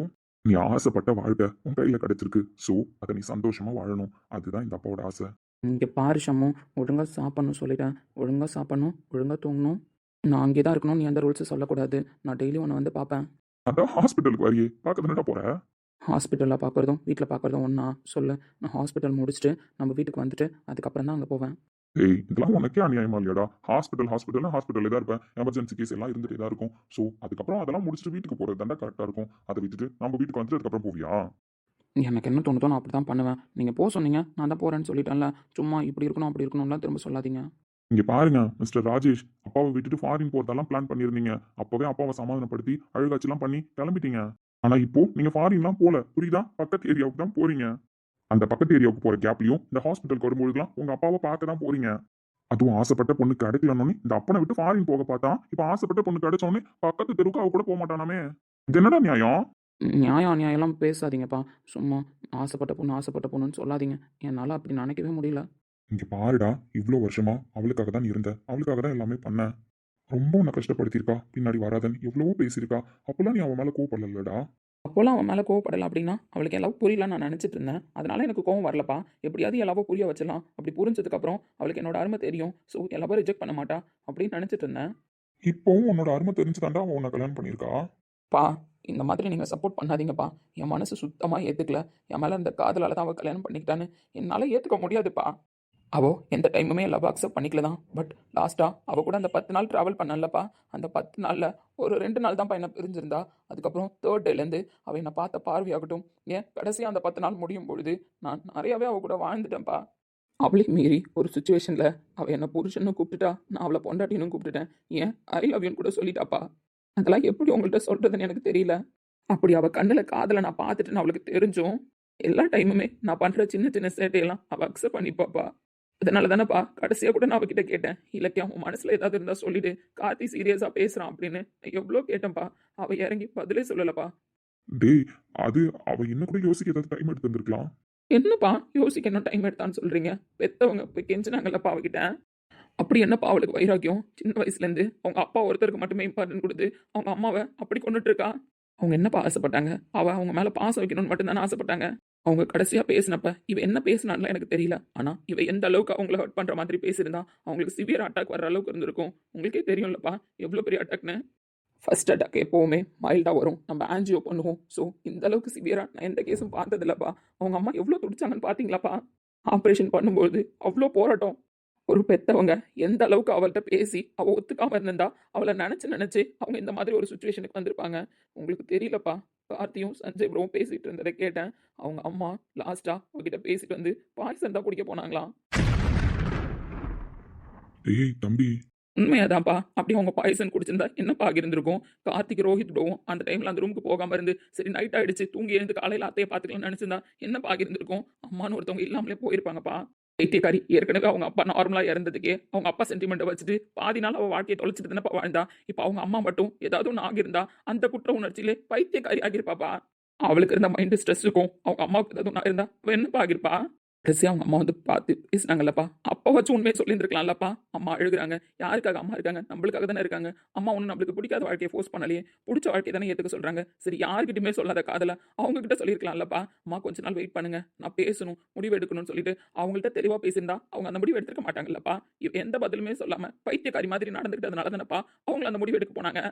நீ ஆசைப்பட்ட வாழ்க்கை உன் கையில கிடைச்சிருக்கு. ஸோ அதை நீ சந்தோஷமா வாழணும். அதுதான் இந்த அப்பாவோட ஆசை. இங்கே பாரு ஷம்மு, ஒழுங்காக சாப்பிட்ணும் சொல்லிட்டேன். ஒழுங்காக சாப்பிட்ணும், ஒழுங்காக தூங்கணும். நான் அங்கே தான் இருக்கணும், நீ அந்த ரூல்ஸை சொல்லக்கூடாது. நான் டெய்லி உன்னை வந்து பார்ப்பேன். அதான் ஹாஸ்பிட்டலுக்கு வரியே பார்க்க தானடா போற. ஹாஸ்பிட்டலில் பார்க்குறதும் வீட்டில் பார்க்குறதும் ஒன்றா சொல்லு. நான் ஹாஸ்பிட்டல் முடிச்சுட்டு நம்ம வீட்டுக்கு வந்துட்டு அதுக்கப்புறம் தான் அங்கே போவேன். ஏய் இதெல்லாம் உனக்கே அநியாயமா இல்லையாடா? ஹாஸ்பிட்டல்ல தான் இருப்பேன். எமர்ஜென்சி கேஸ் எல்லாம் இருந்துட்டே தான் இருக்கும். ஸோ அதுக்கப்புறம் அதெல்லாம் முடிச்சுட்டு வீட்டுக்கு போறது தாண்டா கரெக்டா இருக்கும். அதை விட்டுட்டு நம்ம வீட்டுக்கு வந்துட்டு அதுக்கப்புறம் போவியா? எனக்கு என்ன தோணுதோ நான் அப்படி தான் பண்ணுவேன். நீங்கள் போக சொன்னீங்க, நான் தான் போகிறேன்னு சொல்லிட்டேன்ல. சும்மா இப்படி இருக்கணும் அப்படி இருக்கணும்லாம் திரும்ப சொல்லாதீங்க. இங்க பாருங்க மிஸ்டர் ராஜேஷ், அப்பாவை விட்டுட்டு ஃபாரின் போறதெல்லாம் பிளான் பண்ணியிருந்தீங்க. அப்பவே அப்பாவை சமாதானப்படுத்தி அழுகாச்செல்லாம் பண்ணி கிளம்பிட்டீங்க. ஆனா இப்போ நீங்க ஃபாரின்லாம் போல, புரியுதா? பக்கத்து ஏரியாவுக்கு தான் போறீங்க. அந்த பக்கத்து ஏரியாவுக்கு போற கேப்லயும் இந்த ஹாஸ்பிட்டலுக்கு வரும்போதுலாம் உங்க அப்பாவை பார்க்க தான் போறீங்க. அதுவும் ஆசைப்பட்ட பொண்ணு கிடைக்கலன்னு இந்த அப்பனை விட்டு ஃபாரின் போக பார்த்தா, இப்ப ஆசைப்பட்ட பொண்ணு கிடைச்சோடனே பக்கத்து தெருவுக்கு அவ கூட போக மாட்டானாமே. இது என்னடா நியாயம்? நியாயம் அநியாயம்லாம் பேசாதீங்கப்பா. சும்மா ஆசைப்பட்ட பொண்ணுன்னு சொல்லாதீங்க. என்னால் அப்படி நினைக்கவே முடியல. இங்க பாருடா, இவ்வளோ வருஷமா அவளுக்காக தான் இருந்த, அவளுக்காக தான் எல்லாமே பண்ண. ரொம்ப உன்னை கஷ்டப்படுத்தியிருக்கா, பின்னாடி வராதன்னு எவ்வளவோ பேசியிருக்கா. அப்பெல்லாம் நீ அவன் மேல கோவப்படலடா. அப்போல்லாம் அவன் மேலே கோவப்படலை அப்படின்னா அவளுக்கு எல்லாம் புரியலன்னு நான் நினச்சிட்டு இருந்தேன். அதனால எனக்கு கோவம் வரலப்பா. எப்படியாவது எல்லாவோ புரிய வச்சிடலாம். அப்படி புரிஞ்சதுக்கப்புறம் அவளுக்கு என்னோட அருமை தெரியும். ஸோ எல்லாரும் ரிஜெக்ட் பண்ண மாட்டா அப்படின்னு நினச்சிட்டு இருந்தேன். இப்போவும் உன்னோட அருமை தெரிஞ்சுதாண்டா அவன் உன்னை கல்யாணம் பண்ணியிருக்கா. பா இந்த மாதிரி நீங்கள் சப்போர்ட் பண்ணாதீங்கப்பா. என் மனசு சுத்தமாக ஏற்றுக்கல. என் மேலே இந்த காதலால் தான் அவள் கல்யாணம் பண்ணிக்கிட்டான்னு என்னால் ஏற்றுக்க முடியாதுப்பா. அவள் எந்த டைமுமே லவ் அக்செப்ட் பண்ணிக்கல தான். பட் லாஸ்ட்டாக அவள் கூட அந்த 10 நாள் ட்ராவல் பண்ணலப்பா. அந்த 10 நாளில் ஒரு 2 நாள் தான்ப்பா என்னை பிரிஞ்சிருந்தா. அதுக்கப்புறம் 3rd டேலேருந்து அவள் என்னை பார்த்த பார்வையாகட்டும், ஏன் கடைசியாக அந்த 10 நாள் முடியும் பொழுது நான் நிறையாவே அவள் கூட வாழ்ந்துட்டேன்ப்பா. அவளையும் மீறி ஒரு சுச்சுவேஷனில் அவள் என்னை புருஷன்னு கூப்பிட்டுட்டா, நான் அவளை பொண்டாட்டின்னு கூப்பிட்டுட்டேன். ஏன் ஐ லவ் யூன்னு கூட சொல்லிட்டாப்பா. அதெல்லாம் எப்படி உங்கள்கிட்ட சொல்கிறதுன்னு எனக்கு தெரியல. அப்படி அவள் கண்ணில் காதலை நான் பார்த்துட்டுன்னு அவளுக்கு தெரிஞ்சும் எல்லா டைமுமே நான் பண்ணுற சின்ன சின்ன சேட்டையெல்லாம் அவள் அக்செப்ட் பண்ணிப்பாப்பா. அதனால தானேப்பா கடைசியாக கூட நான் அவகிட்ட கேட்டேன், இலக்கியா உன் மனசில் ஏதாவது இருந்தால் சொல்லிட்டு, கார்த்தி சீரியஸாக பேசுகிறான் அப்படின்னு எவ்வளோ கேட்டேன்ப்பா. அவள் இறங்கி பதிலே சொல்லலப்பா. டேய் அது அவ என்ன கூட யோசிக்க ஏதாவது டைம் எடுத்து வந்திருக்கலாம். என்னப்பா யோசிக்க என்ன டைம் எடுத்தான்னு சொல்கிறீங்க? பெற்றவங்க போய் கெஞ்சினாங்கல்லப்பா அவகிட்ட. அப்படி என்னப்பா அவளுக்கு வைராக்கியம்? சின்ன வயசுலேருந்து அவங்க அப்பா ஒருத்தருக்கு மட்டுமே இம்பார்ட்டன்ட் கொடுத்து அவங்க அம்மாவை அப்படி கொண்டுட்டு இருக்கா. அவங்க என்னப்பா ஆசைப்பட்டாங்க? அவள் அவங்க மேலே பாசம் வைக்கணும்னு மட்டும்தானே ஆசைப்பட்டாங்க. அவங்க கடைசியாக பேசினப்ப இவ என்ன பேசினான்லாம் எனக்கு தெரியல. ஆனால் இவ எந்த அளவுக்கு அவங்கள ஹர்ட் பண்ணுற மாதிரி பேசியிருந்தா அவங்களுக்கு சிவியர் அட்டாக் வர அளவுக்கு இருந்திருக்கும். உங்களுக்கே தெரியும்லப்பா எவ்வளோ பெரிய அட்டாக்னு. ஃபர்ஸ்ட் அட்டாக் எப்போவுமே மைல்டாக வரும், நம்ம ஆன்ஜியோ பண்ணுவோம். ஸோ இந்த அளவுக்கு சிவியராக நான் எந்த கேஸும் பார்த்ததில்லப்பா. அவங்க அம்மா எவ்வளோ துடிச்சாங்கன்னு பார்த்தீங்களாப்பா. ஆப்ரேஷன் பண்ணும்போது அவ்வளோ போராட்டம். ஒரு பெற்றவங்க எந்த அளவுக்கு அவள்கிட்ட பேசி அவள் ஒத்துக்காமல் இருந்திருந்தா அவளை நினச்சி அவங்க இந்த மாதிரி ஒரு சுச்சுவேஷனுக்கு வந்திருப்பாங்க. உங்களுக்கு தெரியலப்பா. கார்த்தியும் சஞ்சய் ப்ரோவும் பேசிகிட்டு இருந்ததை கேட்டேன். அவங்க அம்மா லாஸ்ட்டாக அவகிட்ட பேசிட்டு வந்து பாய்சன் தான் குடிக்க போனாங்களாம். டேய் தம்பி, உண்மையாதான்ப்பா. அப்படி அவங்க பாய்சன் குடிச்சிருந்தா என்னப்பா ஆகியிருந்திருக்கும்? கார்த்திக் ரோஹித் ப்ரோவும் அந்த டைமில் அந்த ரூமுக்கு போகாமல் இருந்து சரி நைட் ஆகிடுச்சு தூங்கி எழுந்து காலையில் அத்தையை பார்த்துக்கலாம்னு நினச்சிருந்தா என்னப்பா ஆகியிருந்திருக்கும்? அம்மானு ஒருத்தவங்க இல்லாமலே போயிருப்பாங்கப்பா. பைத்தியக்காரி. ஏற்கனவே அவங்க அப்பா நார்மலாக இறந்ததுக்கே அவங்க அப்பா சென்டிமெண்ட்டை வச்சுட்டு பாதி நாள் அவள் வாழ்க்கையை தொலைச்சிட்டு தானப்பா வாழ்ந்தா. இப்போ அவங்க அம்மா மட்டும் ஏதாவது ஒன்று ஆகியிருந்தா அந்த குற்ற உணர்ச்சியிலே பைத்தியக்காரி ஆகியிருப்பாப்பா. அவளுக்கு இருந்த மைண்டு ஸ்ட்ரெஸ்ஸுக்கும் அவங்க அம்மாவுக்கு ஏதாவது ஒன்று ஆகிருந்தா அவள் என்னப்பா ஆகிருப்பா? கடைசியாக அவங்க அம்மா வந்து பார்த்து பேசினாங்கல்லப்பா, அப்போ வச்சு உண்மையை சொல்லியிருந்துருக்கலாம்லப்பா. அம்மா அழுகுறாங்க, யாருக்காக அம்மா இருக்காங்க? நம்மளுக்காக தானே இருக்காங்க. அம்மா ஒன்றும் நம்மளுக்கு பிடிக்காத வாழ்க்கையை ஃபோர்ஸ் பண்ணலையே, பிடிச்ச வாழ்க்கையை தானே ஏற்றுக்க சொல்கிறாங்க. சரி, யார்கிட்டயுமே சொல்லாத காதலை அவங்ககிட்ட சொல்லியிருக்கலாம்லப்பா. அம்மா கொஞ்ச நாள் வெயிட் பண்ணுங்க, நான் பேசணும், முடிவு எடுக்கணும்னு சொல்லிட்டு அவங்கள்ட்ட தெளிவாக பேசியிருந்தா அவங்க அந்த முடிவு எடுத்துக்க மாட்டாங்கல்லப்பா. எந்த பதிலுமே சொல்லாமல் பைத்தியக்காரி மாதிரி நடந்துக்கிட்டதுனால தானேப்பா அவங்கள அந்த முடிவு எடுக்க போனாங்க.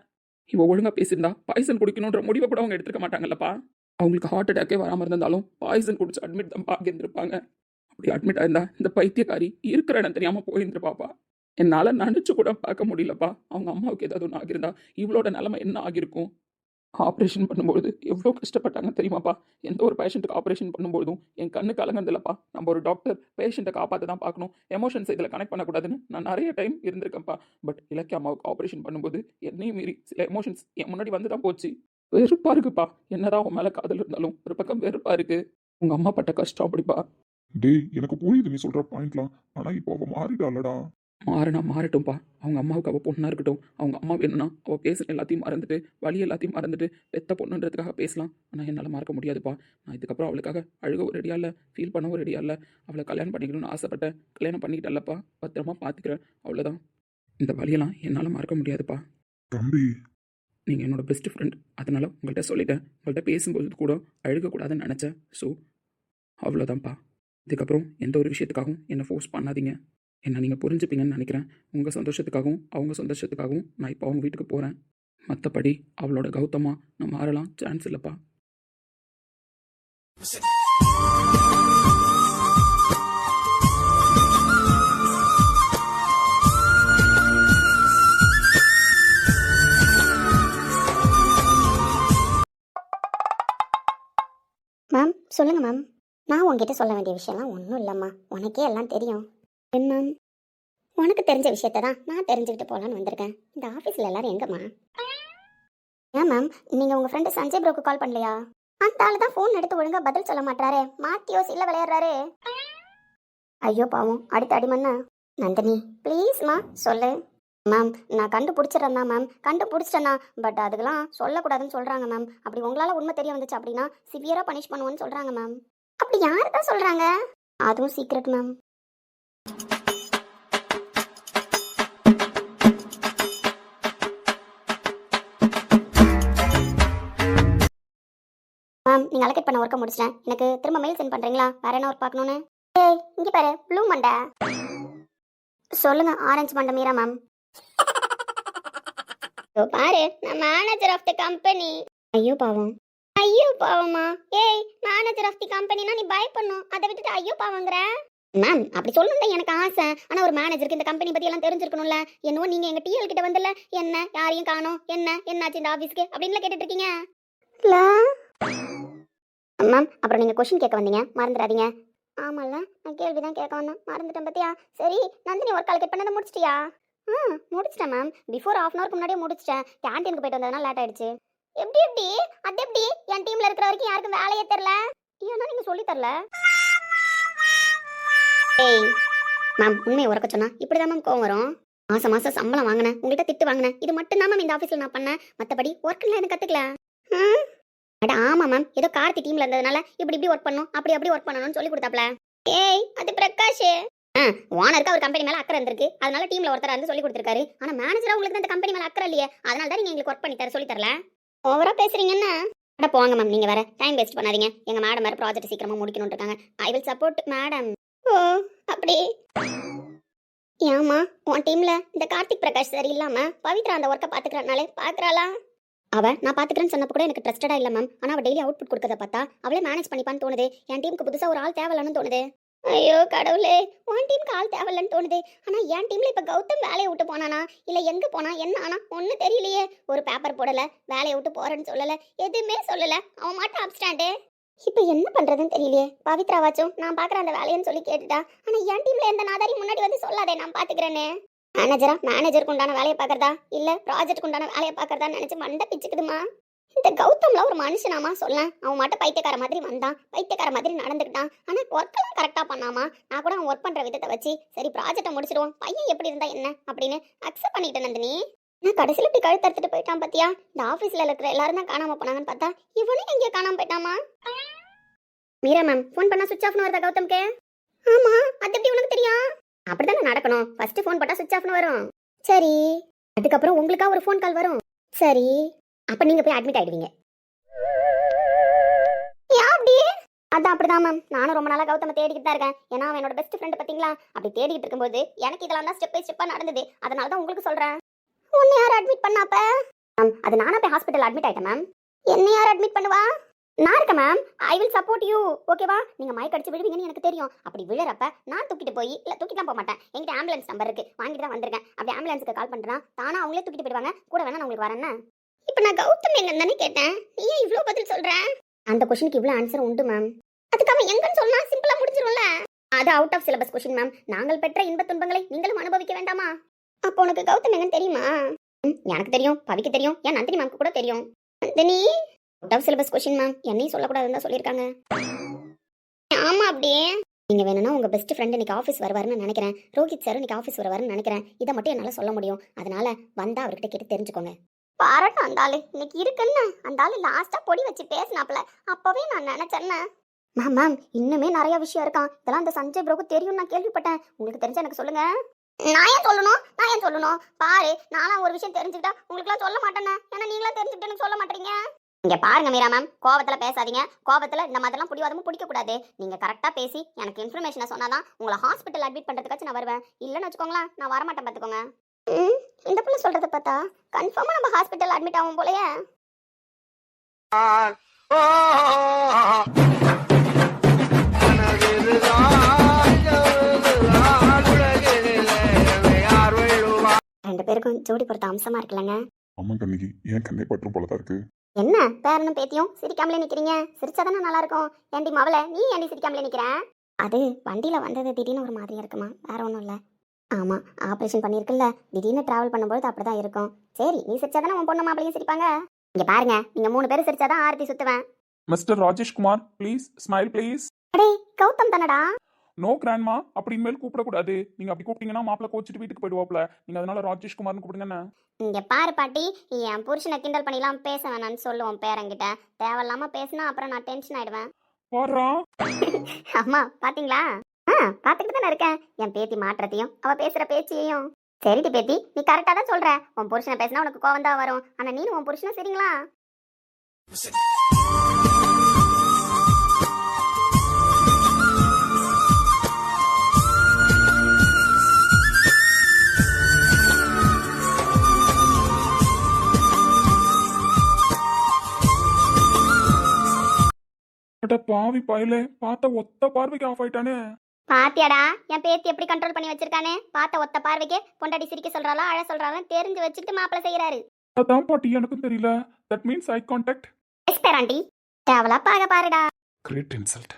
இவ ஒழுங்கா பேசியிருந்தா பாய்சன் குடிக்கணுன்ற முடிவை கூட அவங்க எடுத்துக்க மாட்டாங்கல்லப்பா. அவங்களுக்கு ஹார்ட் அட்டாக்கே வராமல் இருந்தாலும் பாய்சன் குடிச்சு அட்மிட் தான் ஆகியிருந்திருப்பாங்க. அப்படி அட்மிட் ஆயிருந்தா இந்த பைத்தியக்காரி இருக்கிற இடம் தெரியாமல் போயிருந்துருப்பாப்பா. என்னால் நினச்சி கூட பார்க்க முடியலப்பா. அவங்க அம்மாவுக்கு ஏதாவது ஒன்று ஆகியிருந்தா இவளோட நிலைமை என்ன ஆகியிருக்கும்? ஆப்ரேஷன் பண்ணும்போது எவ்வளோ கஷ்டப்பட்டாங்க தெரியுமாப்பா. எந்த ஒரு பேஷண்ட்டுக்கு ஆப்ரேஷன் பண்ணும்போதும் என் கண்ணு கலங்குறதில்லப்பா. நம்ம ஒரு டாக்டர் பேஷண்ட்டை காப்பாற்ற தான் பார்க்கணும், எமோஷன்ஸ் இதில் கனெக்ட் பண்ணக்கூடாதுன்னு நான் நிறைய டைம் இருந்திருக்கேன்ப்பா. பட் இலக்கிய அம்மாவுக்கு ஆப்ரேஷன் பண்ணும்போது என்னையும் மீறி சில எமோஷன்ஸ் என் முன்னாடி வந்து தான் போச்சு. வெறுப்பாக இருக்குப்பா. என்னதான் உன் மேலே காதல் இருந்தாலும் ஒரு பக்கம் வெறுப்பாக இருக்கு. உங்கள் அம்மா பட்ட கஷ்டம் அப்படிப்பா. டேய், எனக்கு புரியுது நீ சொல்ற பாயிண்ட்லாம். ஆனா இப்போ அவ மாறிட்டாளடா. மாறினா மாறட்டும்ப்பா. அவங்க அம்மாவுக்கு அவள் பொண்ணாக இருக்கட்டும். அவங்க அம்மா வேணும்னா அவள் பேசுகிற எல்லாத்தையும் மறந்துட்டு, வழி எல்லாத்தையும் மறந்துட்டு, பெத்த பொண்ணுன்றதுக்காக பேசலாம். ஆனால் என்னால் மறக்க முடியாதுப்பா. நான் இதுக்கப்புறம் அவளுக்காக அழுகவும் ரெடியாக இல்லை, ஃபீல் பண்ணவும் ரெடியாக இல்லை. அவளை கல்யாணம் பண்ணிக்கணும்னு ஆசைப்பட்டேன், கல்யாணம் பண்ணிக்கிட்டல்லப்பா. பத்திரமா பார்த்துக்கிறேன், அவ்வளோதான். இந்த வழியெல்லாம் என்னால் மறக்க முடியாதுப்பா. தம்பி, நீங்கள் என்னோட பெஸ்ட் ஃப்ரெண்ட், அதனால் உங்கள்கிட்ட சொல்லிட்டேன். உங்கள்கிட்ட பேசும்போது கூட அழுகக்கூடாதுன்னு நினச்சேன். ஸோ அவ்வளோதான்ப்பா. இதுக்கப்புறம் எந்த ஒரு விஷயத்துக்காகவும் என்னை ஃபோர்ஸ் பண்ணாதீங்க. என்ன நீங்கள் புரிஞ்சுப்பீங்கன்னு நினைக்கிறேன். உங்கள் சந்தோஷத்துக்காகவும் அவங்க சந்தோஷத்துக்காகவும் நான் இப்போ அவங்க வீட்டுக்கு போகிறேன். மற்றபடி அவளோட கௌதமா நான் மாறலாம் சான்ஸ் இல்லைப்பா. மேம் சொல்லுங்க மேம். நான் உங்ககிட்ட சொல்ல வேண்டிய விஷயம்லாம் ஒன்றும் இல்லைம்மா, உனக்கே எல்லாம் தெரியும். என்ன மேம்? உனக்கு தெரிஞ்ச விஷயத்த தான் நான் தெரிஞ்சுக்கிட்டு போகலான்னு வந்திருக்கேன். இந்த ஆஃபீஸில் எல்லாரும் எங்கம்மா? ஏன் மேம், நீங்கள் உங்கள் ஃப்ரெண்டு சஞ்சய் ப்ரோக்கு கால் பண்ணலையா? அந்த ஆள் தான் ஃபோன் எடுத்து ஒழுங்காக பதில் சொல்ல மாட்டாரே, மாற்றியோ சில்ல விளையாடுறாரு. ஐயோ பாவம், அடுத்த அடிமண்ணா. நந்தினி ப்ளீஸ்மா சொல்லு. மேம் நான் கண்டுபிடிச்சிடறேன் தான் மேம், கண்டுபிடிச்சிட்டேண்ணா. பட் அதுக்கெல்லாம் சொல்லக்கூடாதுன்னு சொல்கிறாங்க மேம். அப்படி உங்களால் உண்மை தெரிய வந்துச்சு அப்படின்னா சிவியராக பனிஷ் பண்ணுவோன்னு சொல்கிறாங்க மேம். அப்படி யார் தான் சொல்கிறாங்க? அதுவும் சீக்ரெட் மேம். மேம் நீங்கள் அலோகேட் பண்ண ஒர்க்கை முடிச்சிட்டேன். எனக்கு திரும்ப மெயில் சென்ட் பண்ணுறீங்களா? வேற என்ன ஒர்க் பார்க்கணுன்னு? ஏய் இங்கே பாரு, ப்ளூ மண்டை. சொல்லுங்க ஆரஞ்சு மண்டை மீரா மேம். பாரு, நான் மேனேஜர் ஆஃப் தி கம்பெனி. ஐயோ பாவம். ஐயோ பாவமா? ஏய் மேனேஜர் ஆஃப் தி கம்பெனினா நீ பயப்படணும், அதை விட்டுட்டு ஐயோ பாவங்கிற. மேம் அப்படி சொல்லணும் எனக்கு ஆசை. ஆனால் ஒரு மேனேஜருக்கு இந்த கம்பெனி பற்றி எல்லாம் தெரிஞ்சிருக்கணும்ல. என்னவோ நீங்கள் எங்கள் டிஎல் கிட்ட வந்துல என்ன யாரையும் காணோம், என்னாச்சு இந்த ஆஃபீஸ்க்கு அப்படின்னு கேட்டுட்டு இருக்கீங்க. மேம் அப்புறம் நீங்கள் கொஸ்டின் கேட்க வந்தீங்க, மறந்துடாதீங்க. ஆமாம்ல, நான் கேள்வி தான் கேட்க வந்தேன், மறந்துட்டேன் பத்தியா. சரி நந்தினி ஒர்க் அலோகேட் பண்ணதை முடிச்சிட்டியா? முடிச்சிட்டேன் மேம். பிஃபோர் ½ ஹவருக்கு முன்னாடியே முடிச்சிட்டேன். கேன்டீனுக்கு போயிட்டு வந்ததுனால லேட் ஆயிடுச்சு. எப்படி அது எப்படி என் டீம்ல இருக்கிற வரைக்கும் யாருக்கும் வேலையே தெரியல? ஏன்னா நீங்க சொல்லி தரல. ஏய் மேம், உண்மையை உறக்க சொன்னா இப்படிதான் மேம் கோவம் வரும். மாசம் சம்பளம் வாங்கினேன், உங்கள்கிட்ட திட்டு வாங்கினேன். இது மட்டும் தான் மேம் இந்த ஆஃபீஸில் நான் பண்ணேன். மற்றபடி ஒர்க்லாம் எனக்கு கற்றுக்கல. அட ஆமாம் மேம், ஏதோ கார்த்தி டீமில் இருந்ததுனால இப்படி ஒர்க் பண்ணணும், அப்படி ஒர்க் பண்ணணும்னு சொல்லி கொடுத்தாப்ல. ஏய் அது பிரகாஷ். ஓனருக்கு அவர் கம்பெனி மேலே அக்கறை இருந்திருக்கு, அதனால டீமில் ஒருத்தர் வந்து சொல்லி கொடுத்துருக்காரு. ஆனால் மேனேஜராக உங்களுக்கு அந்த கம்பெனி மேலே அக்கறை இல்லையே, அதனால தான் நீங்கள் எங்களுக்கு ஒர்க் பண்ணி தர சொல்லி தரல. ஓவரா பேசுறீங்கன்னா அட போங்க மேம். நீங்கள் வேற டைம் வேஸ்ட் பண்ணாதீங்க. எங்கள் மேடம் வேறு ப்ராஜெக்ட் சீக்கிரமாக முடிக்கணும்னு இருக்காங்க. I will support madam. ஓ அப்படி. ஏமா உன் டீம்ல இந்த கார்த்திக் பிரகாஷ் சரி இல்லாம பவித்ரா அந்த ஒர்க்கை பாத்துக்கிறானாலே பாக்குறாளா? அவ நான் பாத்துக்கிறேன்னு சொன்னப்ப கூட எனக்கு ட்ரஸ்டடா இல்ல மேம். ஆனா அவ டெய்லி அவுட்புட் கொடுக்கறத பார்த்தா அவளே மேனேஜ் பண்ணிப்பான்னு தோணுது. என் டீமுக்கு புதுசா ஒரு ஆள் தேவையில்லன்னு தோணுது. ஐயோ கடவுளே, உன் டீமுக்கு ஆள் தேவையில்லன்னு தோணுது. ஆனா என் டீம்ல இப்ப கௌதம் வேலையை விட்டு போனானா இல்ல எங்க போனா என்ன ஆனா ஒன்னும் தெரியலையே. ஒரு பேப்பர் போடல, வேலையை விட்டு போறேன்னு சொல்லல, எதுவுமே சொல்லல. அவன் மாட்டான் அப்ஸ்டாண்டு. இப்ப என்ன பண்றதுன்னு தெரியலையே. பவித்ராவாச்சும் நான் பாக்குறேன் அந்த வேலைன்னு சொல்லி கேட்டுட்டா. ஆனா என் டீம்ல எந்த நாதாரி முன்னாடி வந்து சொல்லாதே நான் பாத்துக்கிறேன்னு. மேனேஜருக்கு உண்டான வேலையை பாக்குறதா இல்ல ப்ராஜெக்ட் உண்டான வேலையை பாக்குறதான்னு நினைச்சு மண்டை பிச்சுக்குதுமா. இந்த கௌதம்ல ஒரு மனுஷனாமா சொல்ல. அவன் மட்டும் பைத்தியக்கார மாதிரி வந்தான், பைத்தியக்கார மாதிரி நடந்துக்கிட்டான். ஆனா ஒர்க்கெல்லாம் கரெக்டா பண்ணாமா. நான் கூட அவன் ஒர்க் பண்ற விதத்தை வச்சு சரி ப்ராஜெக்டை முடிச்சிடுவோம், பையன் எப்படி இருந்தா என்ன அப்படின்னு அக்செப்ட் பண்ணிட்டேன் நந்தினி. நான் கடைசியில் இப்படி கழுத்து எடுத்துட்டு போயிட்டான் பாத்தியா. இந்த ஆஃபீஸ்ல இருக்கிற எல்லாரும் தான் காணாம போனாங்கன்னு பார்த்தா இவனும் எங்கேயோ காணாம போயிட்டாமா. மீரா மேம் ஃபோன் பண்ணா சுவிட்ச் ஆஃப்னு வருதா கௌதம்க்கு? ஆமா, அது எப்படி உனக்கு தெரியும்? அப்படிதானே நடக்கணும். ஃபர்ஸ்ட் ஃபோன் போட்டா சுவிட்ச் ஆஃப்னு வரும். சரி. அதுக்கப்புறம் உங்களுக்கா ஒரு ஃபோன் கால் வரும். சரி. அப்ப நீங்க போய் அட்மிட் ஆயிடுவீங்க. ஏன் அப்படி? அதான் அப்படிதான் மேம். நானும் ரொம்ப நாளா கௌதம தேடிக்கிட்டு தான் இருக்கேன். ஏன்னா அவன் என்னோட பெஸ்ட் ஃப்ரெண்ட் பாத்தீங்களா? அப்படி தேடிக்கிட்டு இருக்கும்போது எனக்கு இதெல்லாம் தான் ஸ்டெப் பை ஸ்டெப்பா நடந்தது. அதனால தான் உங்களுக்கு சொல்றேன். உன்னை யார் அட்மிட் பண்ணாப்ப? மேம், அது நானா போய் ஹாஸ்பிட்டல் அட்மிட் ஆயிட்டேன் மேம். என்ன யார் அட்மிட் பண்ணுவா? நான் இருக்கேன் ma'am. I will support you. ஓகேவா? நீங்க மயக்க அடிச்சு விழுவீங்கன்னு எனக்கு தெரியும். அப்படி விழறப்ப நான் தூக்கிட்டு போய் இல்ல தூக்கிட்டு போக மாட்டேன். என்கிட்ட ஆம்புலன்ஸ் நம்பர் இருக்கு. வாங்கிட்டு தான் வந்திருக்கேன். அப்படி ஆம்புலன்ஸ்க்கு கால் பண்றேன்னா தானா அவங்களே தூக்கிட்டு போயிடுவாங்க. கூட வேணா நான் உங்களுக்கு வரேன்னு. இப்போ நான் கௌதம் எங்கன்னு தானே கேட்டேன். நீ ஏன் இவ்ளோ பதில் சொல்ற? அந்த क्वेश्चनக்கு இவ்ளோ ஆன்சர் உண்டு மேம். அதுக்கு அவன் எங்கன்னு சொன்னா சிம்பிளா முடிஞ்சிரும்ல. அது out of syllabus question ma'am. நாங்கள் பெற்ற இன்பத் துன்பங்களை நீங்களும் அனுபவிக்க வேண்டாமா? அப்போ உனக்கு கௌதம் எங்கன்னு தெரியுமா? எனக்கு தெரியும், பவிக்கு தெரியும், ஏன் நந்தினி மேம்க்கு கூட தெரியும். Nandini out of syllabus question ma'am. என்னையும் சொல்லக்கூடாதுன்னு தான் சொல்லியிருக்காங்க. ஆமா அப்படியே. நீங்க வேணும்னா உங்க பெஸ்ட் ஃப்ரெண்ட் இன்னைக்கு ஆஃபீஸ் வருவாருன்னு நினைக்கிறேன். ரோஹித் சார் இன்னைக்கு ஆஃபீஸ் வருவாருன்னு நினைக்கிறேன். இதை மட்டும் என்னால சொல்ல முடியும். அதனால வந்தா அவர்கிட்ட கேட்டு தெரிஞ்சுக்கோங்க. பாராட்டும் அந்த ஆளு இன்னைக்கு இருக்குன்னு. அந்த ஆளு லாஸ்டா பொடி வச்சு பேசினாப்ல. அப்பவே நான் நினைச்சேன்னு. மேம் மேம் இன்னுமே நிறைய விஷயம் இருக்கான். இதெல்லாம் அந்த சஞ்சய் ப்ரோக்கு தெரியும் நான் கேள்விப்பட்டேன். உங்களுக்கு தெரிஞ்சா எனக்கு சொல்லுங்க. நான் ஏன் சொல்லணும்? பாரு, நானா ஒரு விஷயம் தெரிஞ்சுக்கிட்டா உங்களுக்குலாம் சொல்ல மாட்டேன்னு. ஏன்னா நீங்களா தெரிஞ்சுக்கிட்டு எனக்கு சொல்ல மாட்டீங்க. இங்க பாருங்க மீரா மேம், கோவத்துல பேசாதீங்க. கோவத்துல இந்த மாதிரிலாம் பிடிவாதமும் பிடிக்க கூடாது. நீங்க கரெக்டா பேசி எனக்கு இன்ஃபர்மேஷனை சொன்னாதான் உங்களை ஹாஸ்பிட்டல் அட்மிட் பண்றதுக்காச்சும் நான் வருவேன். இல்லைன்னு வச்சுக்கோங்களேன், நான் வரமாட்டேன் பாத்துக்கோங்க. இந்த புள்ள சொல்றத பார்த்தா கன்ஃபார்மா நம்ம ஹாஸ்பிட்டல் அட்மிட் ஆகும் போலயே. ரெண்டு பேருக்கும் ஜோடி பொறுத்த அம்சமா இருக்குல்லங்க. ஆமா கண்ணிக்கு ஏன் கண்ணை பற்றும் போலதான் இருக்கு. என்ன பேரனும் பேத்தியும் சிரிக்காமலே நிக்கிறீங்க? சிரிச்சாதானே நல்லா இருக்கும். ஏண்டி மவளை, நீ ஏண்டி சிரிக்காமலே நிக்கிற? அது வண்டியில வந்தது திடீர்னு ஒரு மாதிரியா இருக்குமா, வேற ஒன்றும் இல்லை. ஆமா, ஆப்ரேஷன் பண்ணியிருக்குல்ல, திடீர்னு டிராவல் பண்ணும்போது அப்படிதான் இருக்கும். சரி, நீ சிரிச்சாதானே உன் பொண்ணு மாப்பிளையும் சிரிப்பாங்க. இங்க பாருங்க, நீங்க 3 பேரும் சிரிச்சாதான் ஆரத்தி சுத்துவேன். Mister Rajeshkumar please smile please. அடே கௌதம் தானடா? நோ கிராண்ட்மா, அப்படி இனிமேல் கூப்பிடக்கூடாது. நீங்க அப்படி கூப்பிட்டீங்கன்னா மாப்பிள்ள கோச்சிட்டு வீட்டுக்கு போயிடுவாப்ல. நீங்க அதனால ராஜேஷ்குமார்னு கூப்பிடுங்க. இங்க பாரு பாட்டி, என் புருஷனை கிண்டல் பண்ணிலாம் பேச வேணான்னு சொல்லுவோம் பேரங்கிட்ட. தேவையில்லாம பேசினா அப்புறம் நான் டென்ஷன் ஆயிடுவேன். பாரா அம்மா பாத்தீங்களா? பாத்துக்கிட்டு தானே இருக்கேன் என் பேத்தி மாற்றத்தையும் அவ பேசுற பேச்சையும். சரிடி பேத்தி, நீ கரெக்டா தான் சொல்ற. உன் புருஷனை பேசினா உனக்கு கோவம் தான் வரும். ஆனா நீனும் உன் புருஷனை சரிங்களா? பாவி பயலே, பார்த்த ஒத்த பார்வைக்கு ஆஃப் ஆயிட்டானே. பாத்தியாடா என் பேத்தி எப்படி கண்ட்ரோல் பண்ணி வச்சிருக்கானே. பார்த்த ஒத்த பார்வைக்கு பொண்டாடி சிரிக்க சொல்றாளா அழ சொல்றாலும் தெரிஞ்சு வச்சுட்டு மாப்பிள்ள செய்யறாரு. அதான் பாட்டி எனக்கும் தெரியல. That means I contact. Yes பேராண்டி, தேவலா பாக பாருடா. Great insult.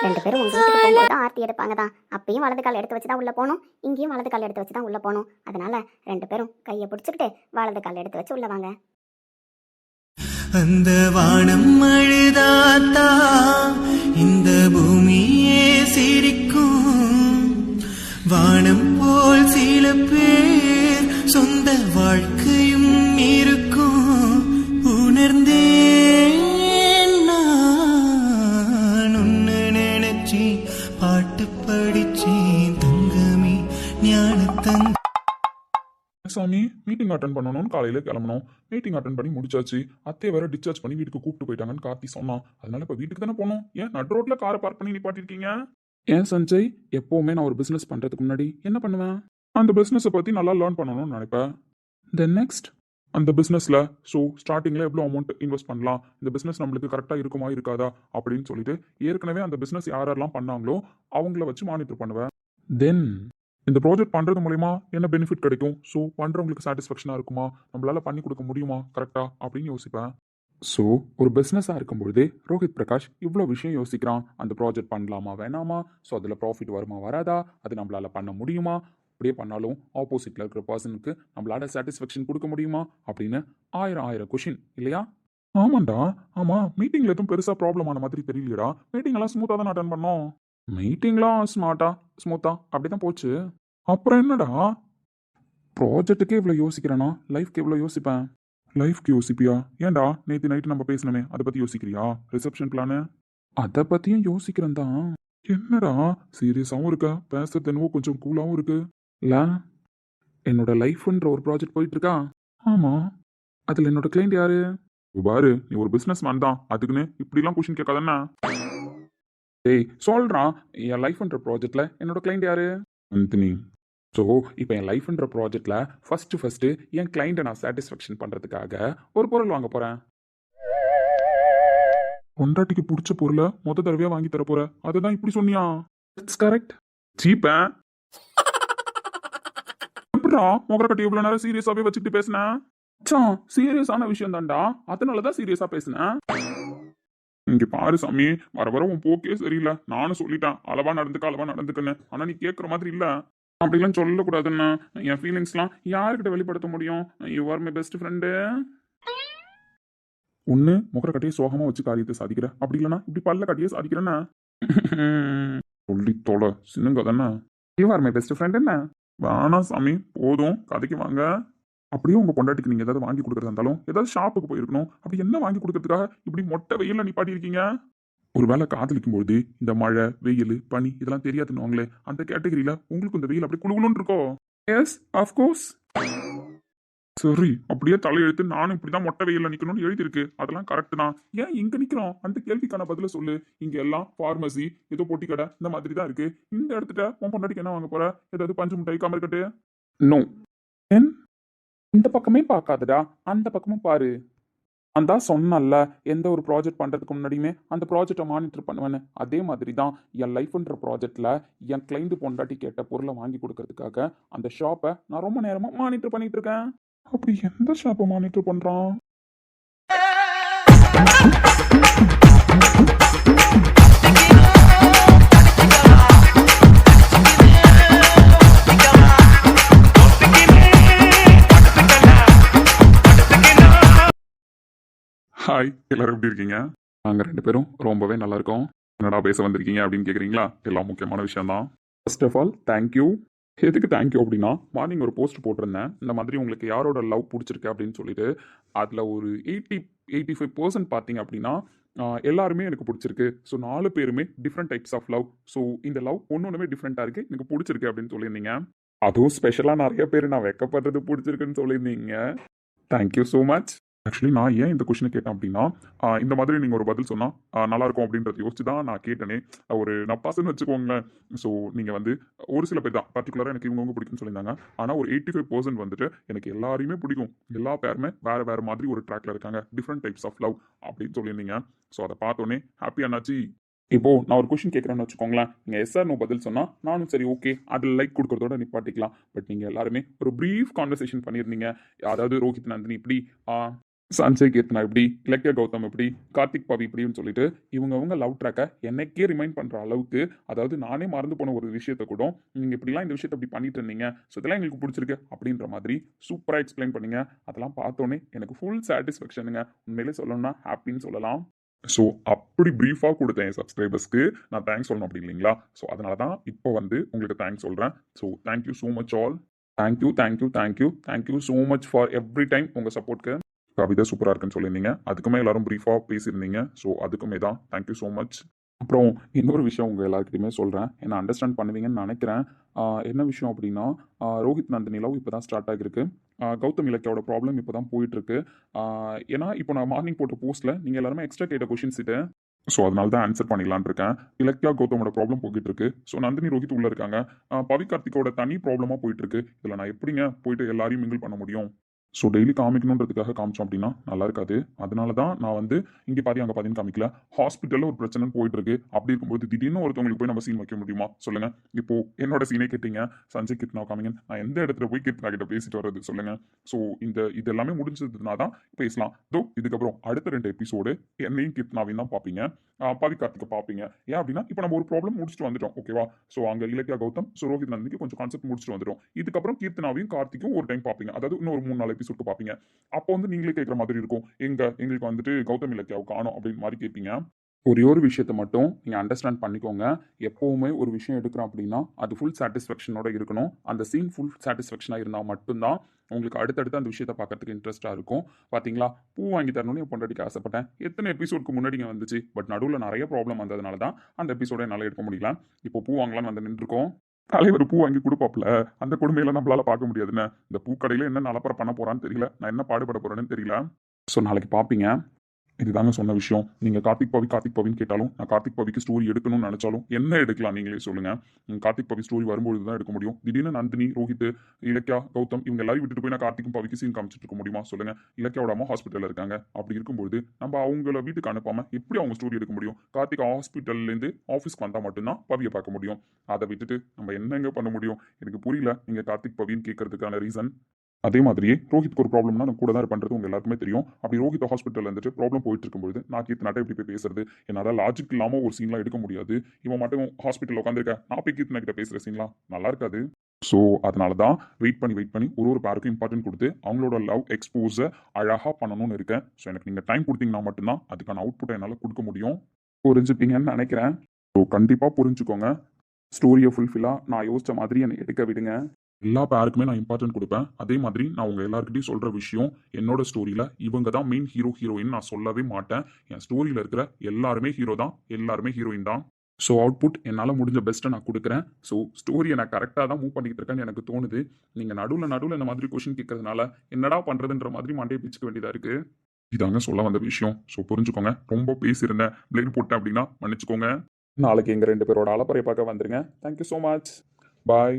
ரெண்டு பேரும் உங்க வீட்டுக்கு போகும்போது ஆர்த்தி எடுப்பாங்க தான். அப்பயும் வலது கால் எடுத்து வச்சுதான் உள்ள போகணும், இங்கேயும் வலது கால் எடுத்து வச்சுதான் உள்ள போகணும். அதனால ரெண்டு பேரும் கையை பிடிச்சிக்கிட்டு வலது கால் எடுத்து வச்சு உள்ள வாங்க. அந்த வானம் அழுதாத்தா இந்த பூமியே சிரிக்கும். வானம் போல் சில பேர் சொந்த வாழ்க்கையும் இருக்கும். உணர்ந்தேன் நான் உன்னை நினைச்சி பாட்டு படிச்சேன் தங்கமே ஞானத்தங்க. சாமி மீட்டிங் அட்டன் பண்ணணும்னு காலையில கிளம்பணும். மீட்டிங் அட்டன் பண்ணி முடிச்சாச்சு. அத்தையை வேற டிஸ்சார்ஜ் பண்ணி வீட்டுக்கு கூப்பிட்டு போயிட்டாங்கன்னு கார்த்தி சொன்னான். அதனால இப்ப வீட்டுக்கு தானே போகணும். ஏன் நட் ரோட்ல காரை பார்க் பண்ணி நிப்பாட்டிருக்கீங்க? ஏன் சஞ்சய், எப்பவுமே நான் ஒரு பிசினஸ் பண்றதுக்கு முன்னாடி என்ன பண்ணுவேன்? அந்த பிசினஸை பத்தி நல்லா லேர்ன் பண்ணணும்னு நினைப்பேன். தென் நெக்ஸ்ட் அந்த பிசினஸ்ல ஸ்டார்டிங்ல எவ்வளவு அமௌண்ட் இன்வெஸ்ட் பண்ணலாம், இந்த பிசினஸ் நம்மளுக்கு கரெக்டா இருக்குமா இருக்காதா அப்படின்னு சொல்லிட்டு ஏற்கனவே அந்த பிசினஸ் யாரெல்லாம் பண்ணாங்களோ அவங்கள வச்சு மானிட்டர் பண்ணுவேன். தென் இந்த ப்ராஜெக்ட் பண்ணுறது மூலிமா என்ன பெனிஃபிட் கிடைக்கும், பண்ணுறவங்களுக்கு சாட்டிஸ்ஃபேக்ஷனாக இருக்குமா, நம்மளால பண்ணி கொடுக்க முடியுமா கரெக்டாக அப்படின்னு யோசிப்பேன். ஒரு பிஸ்னஸாக இருக்கும்பொழுது ரோஹித் பிரகாஷ் இவ்வளோ விஷயம் யோசிக்கிறான். அந்த ப்ராஜெக்ட் பண்ணலாமா வேணாமா, அதில் ப்ராஃபிட் வருமா வராதா, அது நம்மளால பண்ண முடியுமா, இப்படியே பண்ணாலும் ஆப்போசிட்டில் இருக்கிற பர்சனுக்கு நம்மளால சாட்டிஸ்ஃபேக்ஷன் கொடுக்க முடியுமா அப்படின்னு ஆயிரம் ஆயிரம் கொஷின் இல்லையா? ஆமாண்டா. ஆமா, மீட்டிங்ல எதுவும் பெருசா ப்ராப்ளம் ஆன மாதிரி தெரியலையடா. மீட்டிங் எல்லாம் ஸ்மூத்தா தான் அட்டன் பண்ணோம். மீட்டிங்லாம் ஸ்மூத்தா அப்படிதான் போச்சு. அப்புறம் என்னடா, ப்ராஜெக்ட்டுக்கே இவ்வளோ யோசிக்கிறேனா லைஃப்க்கு எவ்வளோ யோசிப்பேன்? லைஃப்க்கு யோசிப்பியா? ஏன்டா நேற்று நைட்டு நம்ம பேசணுமே அதை பற்றி யோசிக்கிறியா? ரிசப்ஷன் பிளானு அதை பற்றியும் யோசிக்கிறேன் தான். என்னடா சீரியஸாகவும் இருக்க, பேசுறது என்னவோ கொஞ்சம் கூலாகவும் இருக்கு. இல்லை, என்னோட லைஃப்ன்ற ஒரு ப்ராஜெக்ட் போயிட்டு இருக்கா. ஆமாம், அதில் என்னோட கிளைண்ட் யாரு? பாரு, நீ ஒரு பிஸ்னஸ் மேன் தான், அதுக்குன்னு இப்படிலாம் கொஷின் கேட்காதானே. டேய் சொல்கிறான், என் லைஃப்ன்ற ப்ராஜெக்டில் என்னோட கிளைண்ட் யாரு? அந்தனி. ஸோ இப்போ என் லைஃப்ன்ற ப்ராஜெக்டில் ஃபஸ்ட்டு என் கிளைண்ட்டை நான் சாட்டிஸ்ஃபேக்ஷன் பண்ணுறதுக்காக ஒரு பொருள் வாங்க போகிறேன். பொண்டாட்டிக்கு பிடிச்ச பொருளை தடவையாக வாங்கி தர போற, அதுதான் இப்படி சொன்னியா? It's correct. சீப்ப எப்படா முகர கட்டி இவ்வளோ நேரம் சீரியஸாகவே வச்சுக்கிட்டு பேசினேன்? சீரியஸான விஷயம் தான்டா, அதனால தான் சீரியஸாக பேசினேன். இங்க பாரு சாமி, வர வர உன் போக்கே சரியில்லை. நானும் சொல்லிட்டேன் அளவா நடந்துக்கன்னு, ஆனா நீ கேட்குற மாதிரி இல்லை. அப்படிலாம் சொல்லக்கூடாதுன்னு, என் ஃபீலிங்ஸ்லாம் யாருக்கிட்ட வெளிப்படுத்த முடியும்? You are my best friend. ஒன்று முகர கட்டியே சோகமாக வச்சு காரியத்தை சாதிக்கிற, அப்படி இல்லைன்னா இப்படி பல்ல கட்டியே சாதிக்கிறேன்னா சொல்லி தொலை சின்னுங்க தானே. You are my best friend. என்ன வேணாம் சாமி, போதும், கதைக்கு வாங்க. அப்படியே உங்க பொண்டாட்டிக்கு நீங்க ஏதாவது வாங்கி கொடுக்குறதா இருந்தாலும் ஏதாவது ஷாப்புக்கு போயிருக்கணும். அப்படி என்ன வாங்கி கொடுக்கறதுக்காக இப்படி மொட்டை வெயில நிப்பாட்டி இருக்கீங்க? ஒருவேளை காதலிக்கும் பொழுது இந்த மழை வெயில் பனி இதெல்லாம் தெரியாதுன்னு அந்த கேட்டகரியில உங்களுக்கு இந்த வெயில் அப்படி குழுகுலுன்னு இருக்கோ? S of course. சரி, அப்படியே தலையெழுத்து நானும் இப்படிதான் மொட்டை வெயில நிக்கணும்னு எழுதியிருக்கு, அதெல்லாம் கரெக்ட் தான். ஏன் இங்க நிக்கிறோம்? அந்த கேள்விக்கான பதில சொல்லு. இங்க எல்லாம் பார்மசி, ஏதோ பொட்டி கடை இந்த மாதிரி தான் இருக்கு. இந்த இடத்துல உன் பொண்டாட்டிக்கு என்ன வாங்க போற? ஏதாவது பஞ்சு முட்டை கமர்கட்டு? நோ. இந்த பக்கமே பார்க்காதடா, அந்த பக்கமும் பாரு. நான் தான் சொன்னல, எந்த ஒரு ப்ராஜெக்ட் பண்ணுறதுக்கு முன்னாடியுமே அந்த ப்ராஜெக்டை மானிட்டர் பண்ணுவேன்னு. அதே மாதிரி தான் என் லைஃப்ன்ற ப்ராஜெக்டில் என் கிளைண்ட் பொண்டாட்டி கேட்ட பொருளை வாங்கி கொடுக்கறதுக்காக அந்த ஷாப்பை நான் ரொம்ப நேரமாக மானிட்டர் பண்ணிட்டு இருக்கேன். அப்படி எந்த ஷாப்பை மானிட்டர் பண்ணுறான்? ஹாய், எல்லாரும் எப்படி இருக்கீங்க? நாங்கள் 2 பேரும் ரொம்பவே நல்லா இருக்கோம். என்னடா பேச வந்திருக்கீங்க அப்படின்னு கேட்குறீங்களா? எல்லாம் முக்கியமான விஷயம் தான். First of all thank you. எதுக்கு தேங்க்யூ அப்படின்னா, மார்னிங் ஒரு போஸ்ட் போட்டிருந்தேன், இந்த மாதிரி உங்களுக்கு யாரோட லவ் பிடிச்சிருக்கு அப்படின்னு சொல்லிட்டு. அதில் ஒரு 85% பார்த்தீங்க அப்படின்னா எல்லாருமே எனக்கு பிடிச்சிருக்கு. ஸோ 4 பேருமே different types of love. So இந்த லவ் ஒன்றுமே டிஃப்ரெண்ட்டாக இருக்குது, எனக்கு பிடிச்சிருக்கு அப்படின்னு சொல்லியிருந்தீங்க. அதுவும் ஸ்பெஷலாக நிறைய பேர் நான் வெக்கப்படுறது பிடிச்சிருக்குன்னு சொல்லியிருந்தீங்க. Thank you so much. ஆக்சுவலி நான் ஏன் இந்த கொஷினை கேட்டேன் அப்படின்னா, இந்த மாதிரி நீங்கள் ஒரு பதில் சொன்னால் நல்லாயிருக்கும் அப்படின்றத யோசிச்சு தான் நான் கேட்டேனே. ஒரு நப்பாசுன்னு வச்சுக்கோங்களேன். ஸோ நீங்கள் வந்து ஒரு சில பேர் தான் பர்டிகுலராக எனக்கு இவங்க பிடிக்கும்னு சொல்லியிருந்தாங்க. ஆனால் ஒரு 85% வந்துட்டு எனக்கு எல்லாரையுமே பிடிக்கும். எல்லா பேருமே வேறு மாதிரி ஒரு ட்ராக்ல இருக்காங்க, டிஃப்ரெண்ட் டைப்ஸ் ஆஃப் லவ் அப்படின்னு சொல்லியிருந்தீங்க. ஸோ அதை பார்த்தோன்னே ஹாப்பி ஆனாச்சு. இப்போ நான் ஒரு கொஷின் கேட்குறேன்னு வச்சுக்கோங்களேன், நீங்கள் எஸ் ஆர் நோ பதில் சொன்னால் நானும் சரி ஓகே அதில் லைக் கொடுக்குறதோட நிப்பாட்டிக்கலாம். பட் நீங்கள் எல்லாருமே ஒரு ப்ரீஃப் கான்வர்சேஷன் பண்ணியிருந்தீங்க. அதாவது ரோஹித் நந்தினி இப்படி, சஞ்சய் கீர்த்தனா இப்படி, இலக்கிய கௌதம் இப்படி, கார்த்திக் பாவி இப்படின்னு சொல்லிட்டு இவங்க லவ் ட்ராக்கை எனக்கே ரிமைண்ட் பண்ணுற அளவுக்கு, அதாவது நானே மறந்து போன ஒரு விஷயத்த கூட நீங்கள் இப்படிலாம் இந்த விஷயத்தை அப்படி பண்ணிட்டு இருந்தீங்க, ஸோ இதெல்லாம் எங்களுக்கு பிடிச்சிருக்கு அப்படின்ற மாதிரி சூப்பராக எக்ஸ்பிளைன் பண்ணீங்க. அதெல்லாம் பார்த்தோன்னே எனக்கு ஃபுல் சாட்டிஸ்ஃபேக்ஷனுங்க. உண்மையிலே சொல்லணும்னா ஹாப்பின்னு சொல்லலாம். ஸோ அப்படி ப்ரீஃபாக கொடுத்தேன் என் சப்ஸ்கிரைபர்ஸ்க்கு நான் தேங்க்ஸ் சொல்லணும் அப்படி இல்லைங்களா? ஸோ அதனால தான் இப்போ வந்து உங்களுக்கு தேங்க்ஸ் சொல்கிறேன். So thank you so much all. Thank you so much for every time உங்கள் சப்போர்ட்க்கு. கவிதை சூப்பராக இருக்குன்னு சொல்லியிருந்தீங்க, அதுக்குமே எல்லாரும் ப்ரீஃபாக பேசியிருந்தீங்க. ஸோ அதுக்குமே தான் தேங்க்யூ ஸோ மச். அப்புறம் இன்னொரு விஷயம் உங்கள் எல்லாருக்கிட்டையுமே சொல்கிறேன், என்ன அண்டர்ஸ்டாண்ட் பண்ணுவீங்கன்னு நினைக்கிறேன். என்ன விஷயம் அப்படின்னா, ரோஹித் நந்தினி லவ் இப்போ தான் ஸ்டார்ட் ஆகிருக்கு. கௌதம் இலக்கியாவோட ப்ராப்ளம் இப்போ தான் போயிட்டுருக்கு. ஏன்னா இப்போ நான் மார்னிங் போட்ட போஸ்ட்டில் நீங்கள் எல்லாருமே எக்ஸ்ட்ரா கேட்ட கொஷின்ஸ் இது. ஸோ அதனால தான் ஆன்சர் பண்ணிடலான் இருக்கேன். இலக்கியா கௌதமோட ப்ராப்ளம் போய்கிட்டு இருக்கு. ஸோ நந்தினி ரோஹித் உள்ளே இருக்காங்க. பவி கார்த்திகோட தனி ப்ராப்ளமாக போயிட்டு இருக்கு. இதில் நான் எப்படிங்க போயிட்டு எல்லாரையும் மிங்கிள் பண்ண முடியும்? ஸோ டெய்லி காமிக்கணுன்றதுக்காக காமிச்சோம் அப்படின்னா நல்லா இருக்காது. அதனால தான் நான் வந்து இங்கே பாதி அங்கே பாதின்னு காமிக்கல. ஹாஸ்பிட்டலில் ஒரு பிரச்சனை போயிட்டு இருக்கு. அப்படி இருக்கும்போது திடீர்னு ஒருத்தவங்களுக்கு போய் நம்ம சீன் வைக்க முடியுமா சொல்லுங்க? இப்போ என்னோட சீனே கேட்டீங்க, சஞ்சய் கீர்த்தனா காமிங்க. நான் எந்த இடத்துல போய் கீர்த்தனா கிட்ட பேசிட்டு வர்றது சொல்லுங்க? ஸோ இது எல்லாமே முடிஞ்சதுனா தான் பேசலாம். இதுக்கப்புறம் அடுத்த 2 எபிசோடு என்னையும் கீர்த்தனாவையும் தான் பார்ப்பீங்க. பவி கார்த்திகை பார்ப்பீங்க. ஏன் அப்படின்னா இப்போ நம்ம ஒரு ப்ராப்ளம் முடிச்சுட்டு வந்துட்டோம். ஓகேவா? ஸோ அங்கே இலக்கியா கௌதம், ஸோ ரோஹித் நந்தினிக்கு கொஞ்சம் கான்செப்ட் முடிச்சுட்டு வந்துட்டோம். இதுக்கப்புறம் கீர்த்தனாவையும் கார்த்திக்கும் ஒரு டைம் பார்ப்பீங்க. அதாவது இன்னும் ஒரு 3-4 எபிசோடுக்கு பார்ப்பீங்க. அப்போ வந்து நீங்களே கேட்குற மாதிரி இருக்கும். எங்களுக்கு வந்துட்டு கௌதம் இலக்கியாவை காணோம் அப்படின்னு மாதிரி கேட்பீங்க. ஒரே ஒரு விஷயத்த மட்டும் நீங்கள் அண்டர்ஸ்டாண்ட் பண்ணிக்கோங்க. எப்போவுமே ஒரு விஷயம் எடுக்கிறோம் அப்படின்னா அது ஃபுல் சாட்டிஸ்ஃபேக்ஷனோட இருக்கணும். அந்த சீன் ஃபுல் சாட்டிஸ்ஃபேக்ஷனாக இருந்தால் மட்டும்தான் உங்களுக்கு அடுத்தடுத்து அந்த விஷயத்தை பார்க்கறதுக்கு இன்ட்ரெஸ்ட்டாக இருக்கும். பார்த்தீங்களா, பூ வாங்கி தரணும்னு என் பொண்டாட்டிக்கு ஆசைப்பட்டேன். எத்தனை எபிசோடுக்கு முன்னாடிங்க வந்துச்சு. பட் நடுவில் நிறைய ப்ராப்ளம் வந்ததுனால தான் அந்த எபிசோட என்னால் எடுக்க முடியல. இப்போ பூ வாங்கலாம்னு வந்து நின்றுருக்கோம். தலைவர் பூ வாங்கி கொடுப்பாப்ல, அந்த கொடுமையெல்லாம் நம்மளால பார்க்க முடியாதுன்னு. இந்த பூக்கடையில் என்ன நலப்பற பண்ண போறான்னு தெரியல. நான் என்ன பாடுபட போறேன்னு தெரியல. ஸோ நாளைக்கு பார்ப்பீங்க. இதுதாங்க சொன்ன விஷயம். நீங்கள் கார்த்திக் பவின்னு கேட்டாலும், நான் கார்த்திக் பவிக்கு ஸ்டோரி எடுக்கணும்னு நினச்சாலும் என்ன எடுக்கலாம் நீங்களே சொல்லுங்கள். கார்த்திக் பவி ஸ்டோரி வரும்போது தான் எடுக்க முடியும். திடீர்னு நந்தினி, ரோஹித், இலக்கியா, கௌதம் இவங்க எல்லாரும் விட்டுட்டு போய் நான் கார்த்திக்கும் பவிக்கு சீன் காமிச்சிட்டு இருக்க முடியுமா சொல்லுங்கள்? இலக்கியாவோட அம்மா ஹாஸ்பிட்டலில் இருக்காங்க. அப்படி இருக்கும்போது நம்ம அவங்கள வீட்டுக்கு அனுப்பாமல் எப்படி அவங்க ஸ்டோரி எடுக்க முடியும்? கார்த்திக் ஹாஸ்பிட்டல்லேருந்து ஆஃபீஸ்க்கு வந்தால் மட்டும்தான் பவியை பார்க்க முடியும். அதை விட்டுட்டு நம்ம என்னங்க பண்ண முடியும்? எனக்கு புரியல நீங்கள் கார்த்திக் பவின்னு கேட்கறதுக்கான ரீசன். அதே மாதிரியே ரோஹித்க்கு ஒரு ப்ராப்ளம்னா நான் கூட தான் பண்ணுறது உங்க எல்லாருக்குமே தெரியும். அப்படி ரோஹித் ஹாஸ்பிட்டலில் இருந்துட்டு ப்ராப்ளம் போயிட்டு இருக்கும்போது நான் கீர்த்தனாட்ட எப்படி போய் பேசுறது? என்னால் லாஜிக் இல்லாமல் ஒரு சீன்லாம் எடுக்க முடியாது. இவன் மட்டும் ஹாஸ்பிட்டலில் உட்காந்துருக்கேன், நான் போய் கீர்த்தனா கிட்ட பேசுகிற சீன்லாம் நல்லா இருக்காது. ஸோ அதனால தான் வெயிட் பண்ணி ஒரு பேருக்கும் இம்பார்ட்டன்ட் கொடுத்து அவங்களோட லவ் எக்ஸ்போஸை அழகாக பண்ணணும்னு இருக்கேன். ஸோ எனக்கு நீங்கள் டைம் கொடுத்தீங்கன்னா மட்டும்தான் அதுக்கான அவுட்புட்டை என்னால் கொடுக்க முடியும். புரிஞ்சுப்பீங்கன்னு நினைக்கிறேன். ஸோ கண்டிப்பாக புரிஞ்சுக்கோங்க. ஸ்டோரியை ஃபுல்ஃபில்லாக நான் யோசித்த மாதிரி என்னை எடுக்க விடுங்க. எல்லா பேருக்குமே நான் இம்பார்ட்டன்ட் கொடுப்பேன். அதே மாதிரி நான் உங்கள் எல்லாருக்கிட்டையும் சொல்கிற விஷயம், என்னோட ஸ்டோரியில் இவங்க தான் மெயின் ஹீரோயின் நான் சொல்லவே மாட்டேன். என் ஸ்டோரியில் இருக்கிற எல்லாருமே ஹீரோ தான், எல்லாருமே ஹீரோயின் தான். ஸோ அவுட்புட் என்னால் முடிஞ்ச பெஸ்ட்டை நான் கொடுக்குறேன். ஸோ ஸ்டோரியை நான் கரெக்டாக தான் மூவ் பண்ணிக்கிட்டு இருக்கேன்னு எனக்கு தோணுது. நீங்கள் நடுவில் இந்த மாதிரி கொஷின் கேட்கறதுனால என்னடா பண்ணுறதுன்ற மாதிரி மண்டையை பிச்சுக்க வேண்டியதாக இருக்குது. இதாங்க சொல்ல வந்த விஷயம். ஸோ புரிஞ்சுக்கோங்க. ரொம்ப பேசியிருந்தேன், பிளேட் போட்டேன் அப்படின்னா மன்னிச்சுக்கோங்க. நாளைக்கு எங்கள் 2 பேரோட அலப்பறை பார்க்க வந்துருங்க. Thank you so much. பாய்.